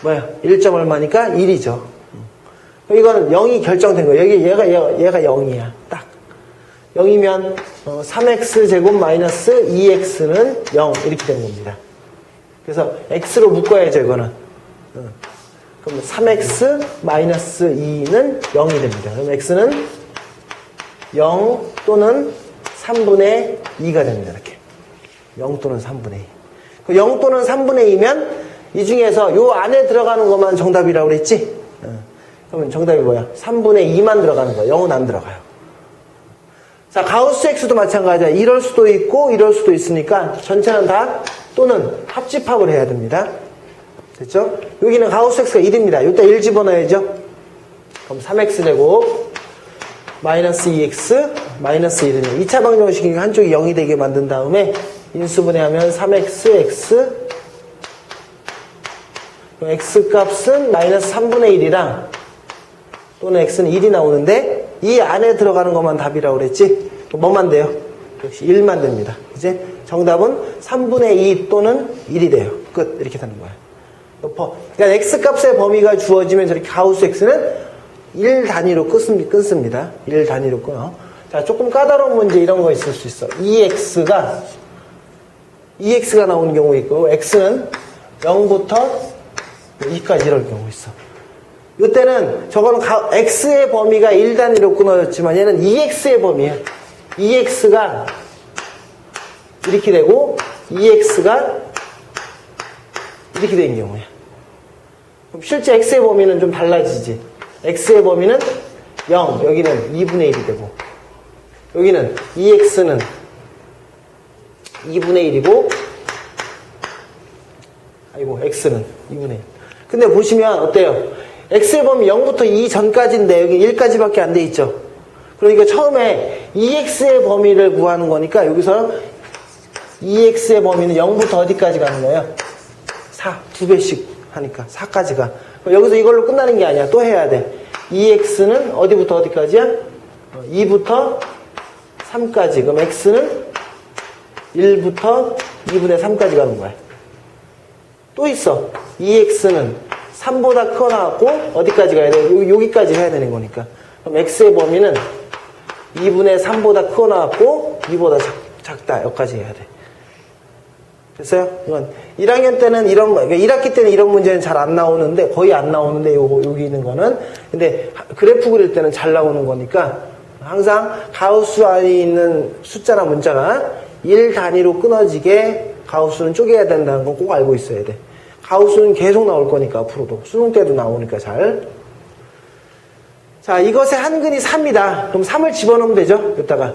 뭐야? 1. 얼마니까 1이죠. 이거는 0이 결정된 거예요. 여기 얘가 0이야. 딱. 0이면 3x 제곱 마이너스 2x는 0 이렇게 되는 겁니다. 그래서 x로 묶어야죠. 이거는. 그럼 3x 마이너스 2는 0이 됩니다. 그럼 x는 0 또는 3분의 2가 됩니다. 이렇게. 0 또는 3분의 2. 0 또는 3분의 2면 이 중에서 요 안에 들어가는 것만 정답이라고 그랬지? 그러면 정답이 뭐야? 3분의 2만 들어가는 거야. 0은 안 들어가요. 자, 가우스 x도 마찬가지야. 이럴 수도 있고 이럴 수도 있으니까 전체는 다 또는 합집합을 해야 됩니다. 됐죠? 여기는 가우스 x가 1입니다. 이때 1 집어넣어야죠. 그럼 3x 제곱 마이너스 2x 마이너스 1은 2차 방정식이 한쪽이 0이 되게 만든 다음에 인수분해하면 3x x x 값은 마이너스 3분의 1이랑 또는 x는 1이 나오는데 이 안에 들어가는 것만 답이라고 그랬지? 뭐만 돼요? 역시 1만 됩니다. 이제 정답은 3분의 2 또는 1이 돼요. 끝. 이렇게 되는 거예요. 그러니까 x값의 범위가 주어지면서 이렇게 가우스 x는 1 단위로 끊습니다. 1 단위로 끊어. 자, 조금 까다로운 문제 이런 거 있을 수 있어. 2x가 나오는 경우 있고 x는 0부터 2까지 이럴 경우 있어. 이때는 저거는 x의 범위가 1 단위로 끊어졌지만 얘는 2x의 범위야. 2x가 이렇게 되고 2x가 이렇게 된 경우야. 그럼 실제 x의 범위는 좀 달라지지. x의 범위는 0, 여기는 2분의 1이 되고 여기는 2x는 2분의 1이고 x는 2분의 1. 근데 보시면 어때요? x의 범위 0부터 2 전까지인데 여기 1까지밖에 안 돼 있죠. 그러니까 처음에 2x의 범위를 구하는 거니까 여기서 2x의 범위는 0부터 어디까지 가는 거예요? 4, 2배씩 하니까 4까지 가. 여기서 이걸로 끝나는 게 아니야. 또 해야 돼. 2x는 어디부터 어디까지야? 2부터 3까지. 그럼 x는 1부터 2분의 3까지 가는 거야. 또 있어. 2x는 3보다 크거나 같고 어디까지 가야 돼? 여기까지 해야 되는 거니까. 그럼 x의 범위는 2분의 3보다 크거나 같고 2보다 작다. 여기까지 해야 돼. 됐어요? 이건 1학년 때는 이런 거, 1학기 때는 이런 문제는 잘 안 나오는데, 거의 안 나오는데, 여기 있는 거는. 근데 그래프 그릴 때는 잘 나오는 거니까, 항상 가우스 안에 있는 숫자나 문자가 1 단위로 끊어지게 가우스는 쪼개야 된다는 건 꼭 알고 있어야 돼. 가우스는 계속 나올 거니까, 앞으로도. 수능 때도 나오니까 잘. 자, 이것의 한근이 3이다. 그럼 3을 집어넣으면 되죠? 여기다가.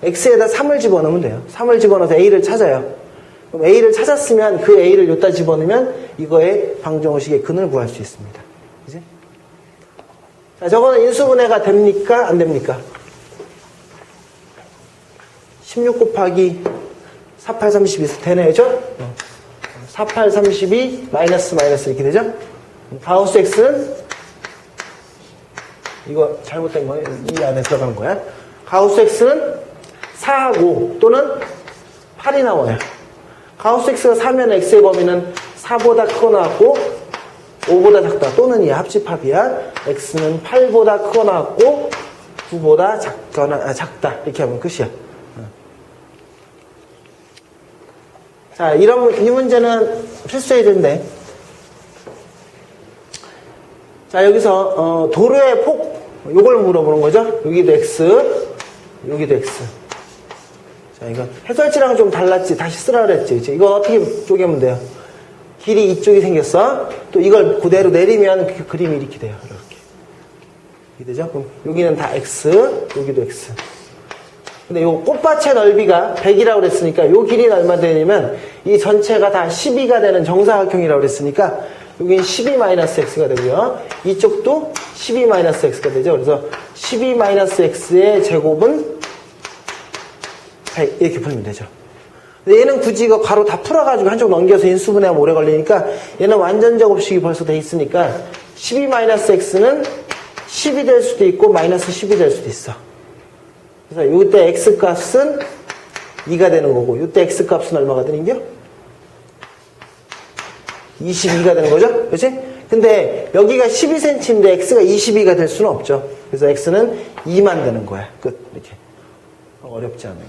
x에다 3을 집어넣으면 돼요. 3을 집어넣어서 a를 찾아요. 그럼 a를 찾았으면 그 a를 여기다 집어넣으면 이거의 방정식의 근을 구할 수 있습니다. 그지? 자, 저거는 인수분해가 됩니까? 안 됩니까? 16 곱하기 48, 32 되네요. 그죠? 48, 32 마이너스 이렇게 되죠? 가우스 x는 이거 잘못된 거예요. 이 안에 들어가는 거야. 가우스 x는 4하고 또는 8이 나와요. 가우스 x가 4면 x의 범위는 4보다 크거나 같고 5보다 작다 또는 이 합집합이야. x는 8보다 크거나 같고 9보다 작다 이렇게 하면 끝이야. 자, 이 문제는 필수해야 된대. 자, 여기서 도료의 폭 요걸 물어보는 거죠. 여기도 x, 여기도 x. 자, 이거 해설지랑 좀 달랐지. 다시 쓰라 그랬지. 이거 어떻게 쪼개면 돼요? 길이 이쪽이 생겼어. 또 이걸 그대로 내리면 그 그림이 이렇게 돼요. 이렇게. 이렇게 되죠? 그럼 여기는 다 x, 여기도 x. 근데 이 꽃밭의 넓이가 100이라고 그랬으니까 이 길이는 얼마 되냐면 이 전체가 다 12가 되는 정사각형이라고 그랬으니까 여기는 12-x가 되고요. 이쪽도 12-x가 되죠. 그래서 12-x의 제곱은 100 이렇게 풀면 되죠. 근데 얘는 굳이 이거 괄호 다 풀어가지고 한쪽 넘겨서 인수분해하면 오래 걸리니까 얘는 완전 제곱식이 벌써 돼 있으니까 12-x는 10이 될 수도 있고 마이너스 10이 될 수도 있어. 그래서 이때 x값은 2가 되는 거고 이때 x값은 얼마가 되는겨? 22가 되는 거죠? 그렇지? 근데 여기가 12cm인데 x가 22가 될 수는 없죠. 그래서 x는 2만 되는 거야. 끝. 이렇게. 어렵지 않아요,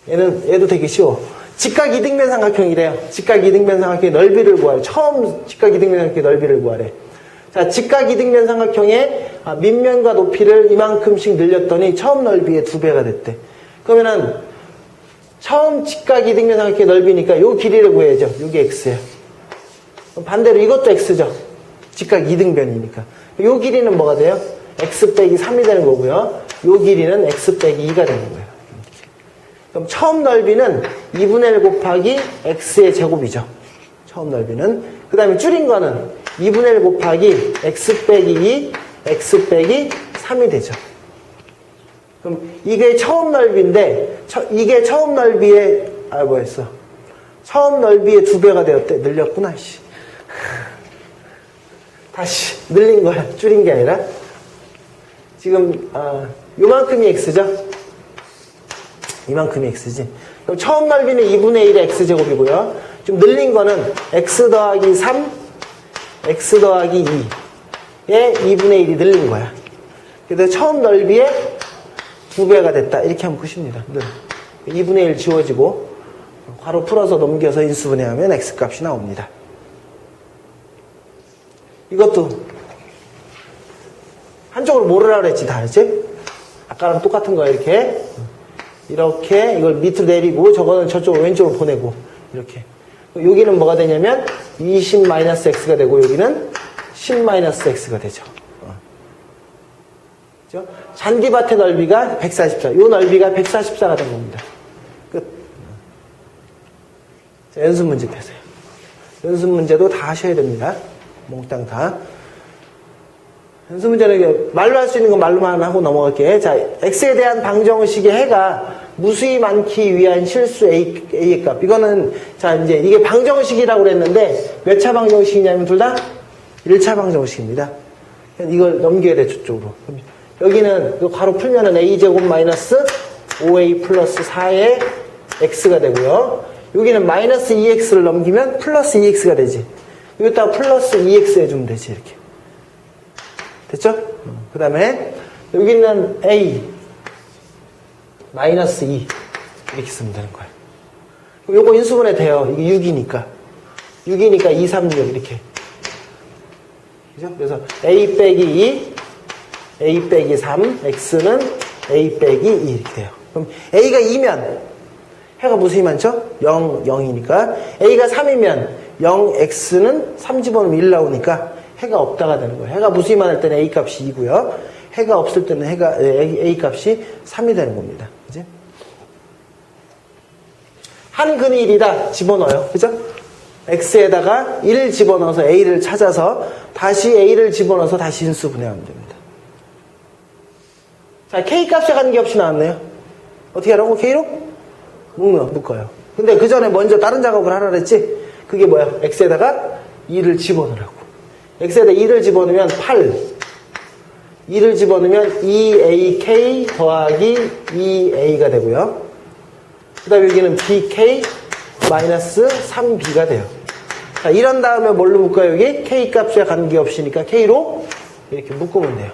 이것도. 얘도 되게 쉬워. 직각 이등변 삼각형이래요. 직각 이등변 삼각형의 넓이를 구하래. 처음 직각 이등변 삼각형의 넓이를 구하래. 자, 직각 이등변 삼각형의 밑면과 높이를 이만큼씩 늘렸더니 처음 넓이의 2배가 됐대. 그러면은 처음 직각 이등변 삼각형의 넓이니까 요 길이를 구해야죠. 이게 x예요. 반대로 이것도 x죠. 직각 이등변이니까. 요 길이는 뭐가 돼요? x 빼기 3이 되는 거고요. 요 길이는 x 빼기 2가 되는 거예요. 그럼 처음 넓이는 2분의 1 곱하기 x의 제곱이죠. 처음 넓이는. 그 다음에 줄인 거는 2분의 1 곱하기 x 빼기 2, x 빼기 3이 되죠. 그럼 이게 처음 넓이인데 이게 처음 넓이의 뭐였어? 처음 넓이의 2배가 되었대. 늘렸구나. 씨. 다시 늘린 거야. 줄인 게 아니라. 지금 요만큼이 x죠. 이만큼이 x지. 그럼 처음 넓이는 2분의 1의 x제곱이고요. 좀 늘린 거는 x 더하기 3, x 더하기 2에 2분의 1이 늘린 거야. 그래서 처음 넓이의 2배가 됐다. 이렇게 하면 끝입니다. 2분의 1 지워지고 괄호 풀어서 넘겨서 인수분해하면 x값이 나옵니다. 이것도 한쪽으로 모르라 그랬지 다. 그렇지? 아까랑 똑같은 거야. 이렇게 이걸 밑으로 내리고 저거는 저쪽으로 왼쪽으로 보내고 이렇게. 여기는 뭐가 되냐면 20-x가 되고 여기는 10-x가 되죠. 그렇죠? 잔디밭의 넓이가 144. 이 넓이가 144가 된 겁니다. 끝. 자, 연습 문제 펴세요. 연습 문제도 다 하셔야 됩니다. 몽땅 다. 연습 문제는 말로 할 수 있는 건 말로만 하고 넘어갈게. 자, x에 대한 방정식의 해가 무수히 많기 위한 실수 a의 값. 이거는 자 이제 이게 방정식이라고 그랬는데 몇 차 방정식이냐면 둘 다 1차 방정식입니다. 이걸 넘겨야 돼 저쪽으로. 여기는 이 괄호 풀면은 a제곱 마이너스 5a 플러스 4의 x가 되고요. 여기는 마이너스 2x를 넘기면 플러스 2x가 되지. 여기다가 플러스 2x 해주면 되지 이렇게. 됐죠? 그 다음에 여기는 a 마이너스 2 이렇게 쓰면 되는 거예요. 그럼 요거 인수분해 돼요. 이게 6이니까 2, 3, 6 이렇게. 그죠? 그래서 a 빼기 2, a 빼기 3, x는 a 빼기 2 이렇게 돼요. 그럼 a가 2면 해가 무수히 많죠? 0, 0이니까 a가 3이면 0, x는 3 집어넣으면 1 나오니까 해가 없다가 되는 거예요. 해가 무수히 많을 때는 a 값이 2고요. 해가 없을 때는 a 값이 3이 되는 겁니다. 그지? 한 근이 1이다 집어넣어요. 그죠? x에다가 1을 집어넣어서 a를 찾아서 다시 a를 집어넣어서 다시 인수분해하면 됩니다. 자, k 값에 관계없이 나왔네요. 어떻게 하라고? k로? 묶어요. 근데 그 전에 먼저 다른 작업을 하라 그랬지? 그게 뭐야? x에다가 2를 집어넣으라고. x에다 2를 집어넣으면 8. 2를 집어넣으면 2ak 더하기 2a가 되고요. 그 다음에 여기는 bk 마이너스 3b가 돼요. 자, 이런 다음에 뭘로 묶어요? 여기 k 값에 관계없이니까 k로 이렇게 묶으면 돼요.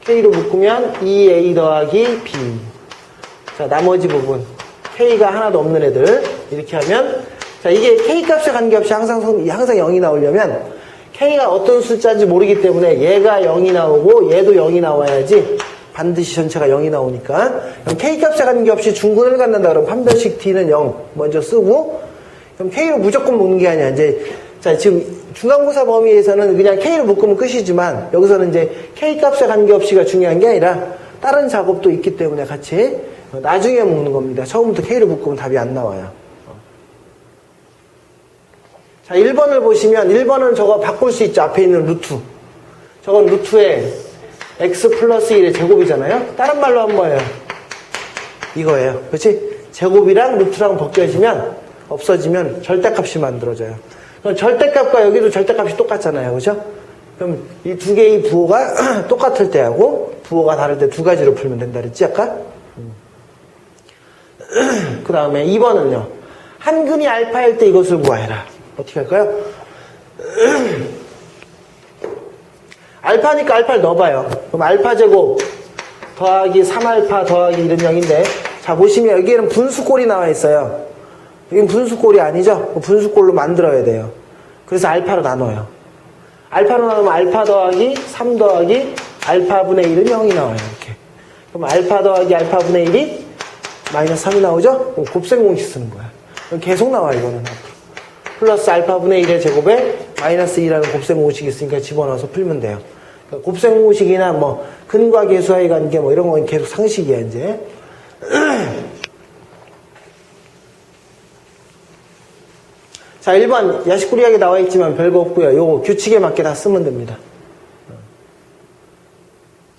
k로 묶으면 2a 더하기 b. 자, 나머지 부분 k가 하나도 없는 애들 이렇게 하면 자, 이게 k 값에 관계없이 항상 0이 나오려면 k가 어떤 숫자인지 모르기 때문에 얘가 0이 나오고 얘도 0이 나와야지 반드시 전체가 0이 나오니까 그럼 k 값에 관계없이 중근을 갖는다 그러면 판별식 t는 0 먼저 쓰고 그럼 k로 무조건 묶는 게 아니야. 이제 자, 지금 중간고사 범위에서는 그냥 k로 묶으면 끝이지만 여기서는 이제 k 값에 관계없이가 중요한 게 아니라 다른 작업도 있기 때문에 같이 나중에 묶는 겁니다. 처음부터 k로 묶으면 답이 안 나와요. 자, 1번을 보시면 1번은 저거 바꿀 수 있죠. 앞에 있는 루트. 저건 루트에 x 플러스 1의 제곱이잖아요. 다른 말로 하면 뭐예요? 이거예요. 그렇지? 제곱이랑 루트랑 벗겨지면 없어지면 절대값이 만들어져요. 그럼 절대값과 여기도 절대값이 똑같잖아요. 그렇죠? 그럼 이 두 개의 부호가 똑같을 때하고 부호가 다를 때 두 가지로 풀면 된다 그랬지 아까? 그 다음에 2번은요. 한근이 알파일 때 이것을 구하해라. 어떻게 할까요? 알파니까 알파를 넣어봐요. 그럼 알파 제곱 더하기 3알파 더하기 1은 0인데 자 보시면 여기에는 분수꼴이 나와 있어요. 여긴 분수꼴이 아니죠? 분수꼴로 만들어야 돼요. 그래서 알파로 나눠요. 알파로 나누면 알파 더하기 3 더하기 알파분의 1은 0이 나와요. 이렇게. 그럼 알파 더하기 알파분의 1이 마이너스 3이 나오죠? 그럼 곱셈 공식 쓰는 거야. 그럼 계속 나와 이거는 앞으로. 플러스 알파분의 1의 제곱에 마이너스 2라는 곱셈 공식이 있으니까 집어넣어서 풀면 돼요. 그러니까 곱셈 공식이나 뭐 근과 계수와의 관계 뭐 이런 건 계속 상식이야 이제. 자 1번 야식꾸리하게 나와 있지만 별거 없고요. 요거 규칙에 맞게 다 쓰면 됩니다.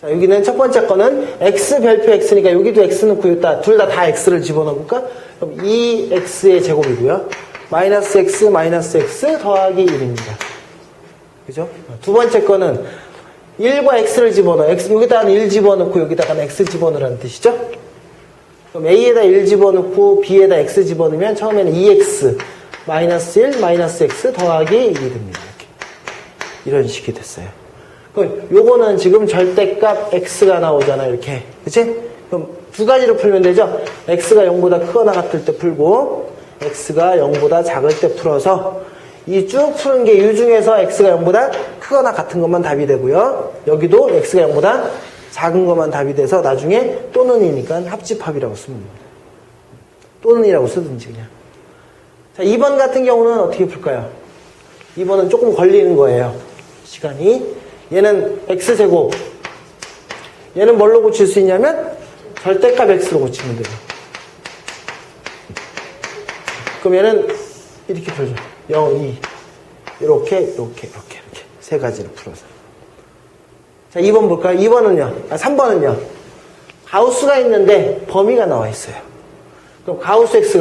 자 여기는 첫 번째 거는 x 별표 x니까 여기도 x 넣고 둘 다 x를 집어넣어볼까? 그럼 2x의 제곱이고요. 마이너스 x 더하기 1입니다. 그죠? 두 번째 거는 1과 x를 집어넣어. 여기다가는 1 집어넣고 여기다가는 x 집어넣으라는 뜻이죠? 그럼 a에다 1 집어넣고 b에다 x 집어넣으면 처음에는 2x 마이너스 1 마이너스 x 더하기 1이 됩니다. 이렇게. 이런 식이 됐어요. 그럼 요거는 지금 절대값 x가 나오잖아요. 이렇게. 그치? 그럼 두 가지로 풀면 되죠? x가 0보다 크거나 같을 때 풀고 x가 0보다 작을 때 풀어서 이 쭉 푸는 게 이 중에서 x가 0보다 크거나 같은 것만 답이 되고요. 여기도 x가 0보다 작은 것만 답이 돼서 나중에 또는이니까 합집합이라고 쓰면 됩니다. 또는이라고 쓰든지 그냥. 자, 2번 같은 경우는 어떻게 풀까요? 2번은 조금 걸리는 거예요. 시간이. 얘는 x제곱. 얘는 뭘로 고칠 수 있냐면 절대값 x로 고치면 돼요. 그럼 얘는 이렇게 풀죠. 0, 2. 이렇게. 세 가지를 풀어서. 자, 2번 볼까요? 2번은요. 3번은요. 가우스가 있는데 범위가 나와 있어요. 그럼 가우스 x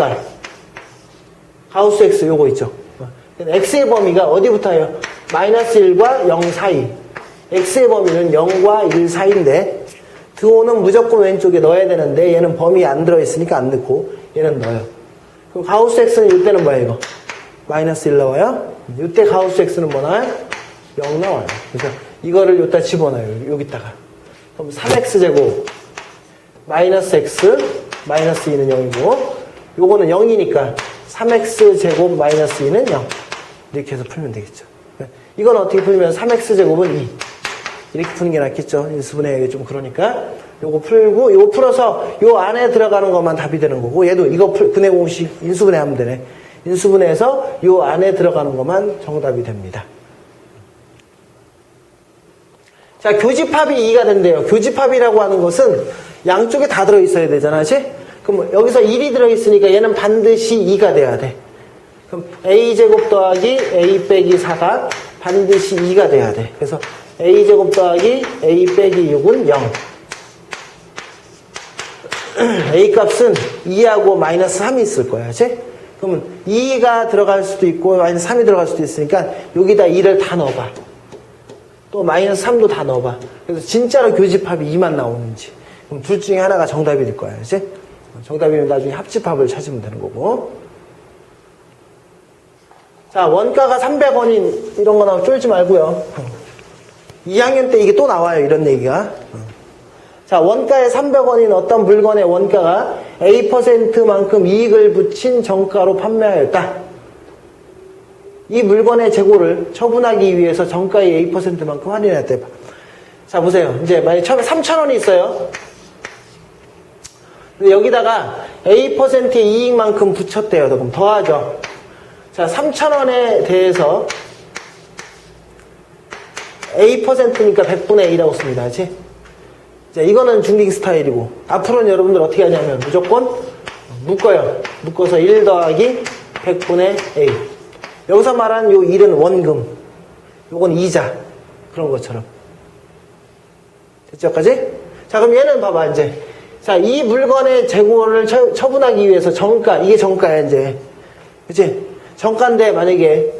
요거 있죠. x의 범위가 어디부터예요? 마이너스 1과 0 사이. x의 범위는 0과 1 사이인데 등호는 무조건 왼쪽에 넣어야 되는데 얘는 범위에 안 들어있으니까 안 넣고 얘는 넣어요. 그럼 가우스 x는 이때는 뭐예요 이거? 마이너스 1 나와요. 이때 가우스 x는 뭐 나와요? 0 나와요. 그래서 이거를 여기다 집어넣어요. 여기다가. 그럼 3x제곱 마이너스 x 마이너스 2는 0이고 요거는 0이니까 3x제곱 마이너스 2는 0 이렇게 해서 풀면 되겠죠. 이건 어떻게 풀면 3x제곱은 2 이렇게 푸는 게 낫겠죠. 인수분해하기 좀 그러니까 요거 풀고 요거 풀어서 요 안에 들어가는 것만 답이 되는 거고 얘도 이거 분해 공식 인수분해하면 되네. 인수분해해서 요 안에 들어가는 것만 정답이 됩니다. 자, 교집합이 2가 된대요. 교집합이라고 하는 것은 양쪽에 다 들어있어야 되잖아, 그치? 그럼 여기서 1이 들어있으니까 얘는 반드시 2가 돼야 돼. 그럼 a제곱 더하기 a 빼기 4가 반드시 2가 돼야 돼. 그래서 a제곱 더하기 a 빼기 6은 0. a 값은 2하고 마이너스 3이 있을 거야, 그치? 그러면 2가 들어갈 수도 있고 마이너스 3이 들어갈 수도 있으니까 여기다 2를 다 넣어봐. 또 마이너스 3도 다 넣어봐. 그래서 진짜로 교집합이 2만 나오는지. 그럼 둘 중에 하나가 정답이 될 거야. 그치? 정답이면 나중에 합집합을 찾으면 되는 거고. 자, 원가가 300원인 이런 거 나오면 쫄지 말고요. 2학년 때 이게 또 나와요. 이런 얘기가. 자, 원가에 300원인 어떤 물건의 원가가 A%만큼 이익을 붙인 정가로 판매하였다. 이 물건의 재고를 처분하기 위해서 정가의 A%만큼 할인했대. 자, 보세요. 이제 만약에 처음에 3,000원이 있어요. 근데 여기다가 A%의 이익만큼 붙였대요. 그럼 더하죠. 자, 3,000원에 대해서 A%니까 100분의 A라고 씁니다. 그치? 자, 이거는 중딩 스타일이고, 앞으로는 여러분들 어떻게 하냐면 무조건 묶어요. 묶어서 1 더하기 100분의 A. 여기서 말하는 요 1은 원금, 요건 이자, 그런 것처럼. 됐죠?까지? 자, 그럼 얘는 봐봐, 이제. 자, 이 물건의 재고를 처분하기 위해서 정가, 이게 정가야, 이제. 그치? 정가인데, 만약에,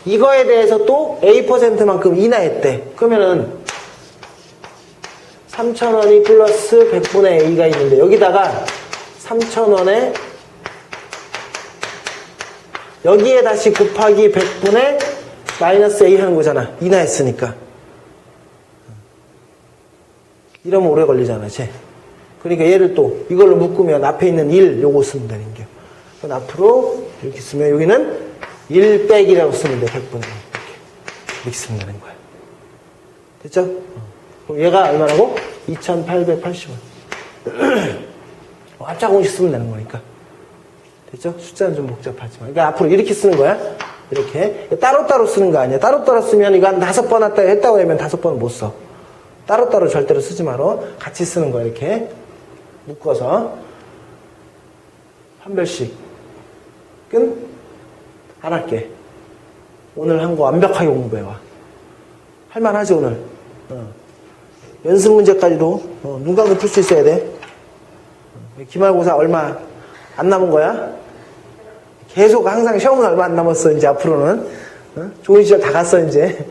이거에 대해서 또 A%만큼 인하했대. 그러면은, 3,000원이 플러스 100분의 A가 있는데, 여기다가 3,000원에, 여기에 다시 곱하기 100분의 마이너스 A 하는 거잖아. 인하했으니까. 이러면 오래 걸리잖아, 쟤. 그러니까 얘를 또 이걸로 묶으면 앞에 있는 1 요거 쓰면 되는 겨. 그럼 앞으로 이렇게 쓰면 여기는 1 빼기라고 쓰면 돼, 100분의 1. 이렇게 쓰면 되는 거야. 됐죠? 그럼 얘가 얼마라고? 2,880원. 합작공식 쓰면 되는 거니까. 됐죠? 숫자는 좀 복잡하지만. 그러니까 앞으로 이렇게 쓰는 거야. 이렇게. 따로따로 쓰는 거 아니야. 따로따로 쓰면 이거 한 5번 했다고 하면 5번은 못 써. 따로따로 절대로 쓰지 마라. 같이 쓰는 거야, 이렇게. 묶어서. 한 별씩은 안 할게. 오늘 한 거 완벽하게 공부해와. 할만하지, 오늘? 연습 문제까지도 눈 감고 풀 수 있어야 돼. 기말고사 얼마 안 남은 거야? 계속 항상 시험은 얼마 안 남았어, 이제 앞으로는. 좋은 시절 다 갔어, 이제.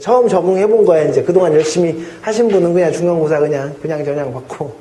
처음 적응해본 거야, 이제. 그동안 열심히 하신 분은 그냥 중간고사 그냥 저냥 받고.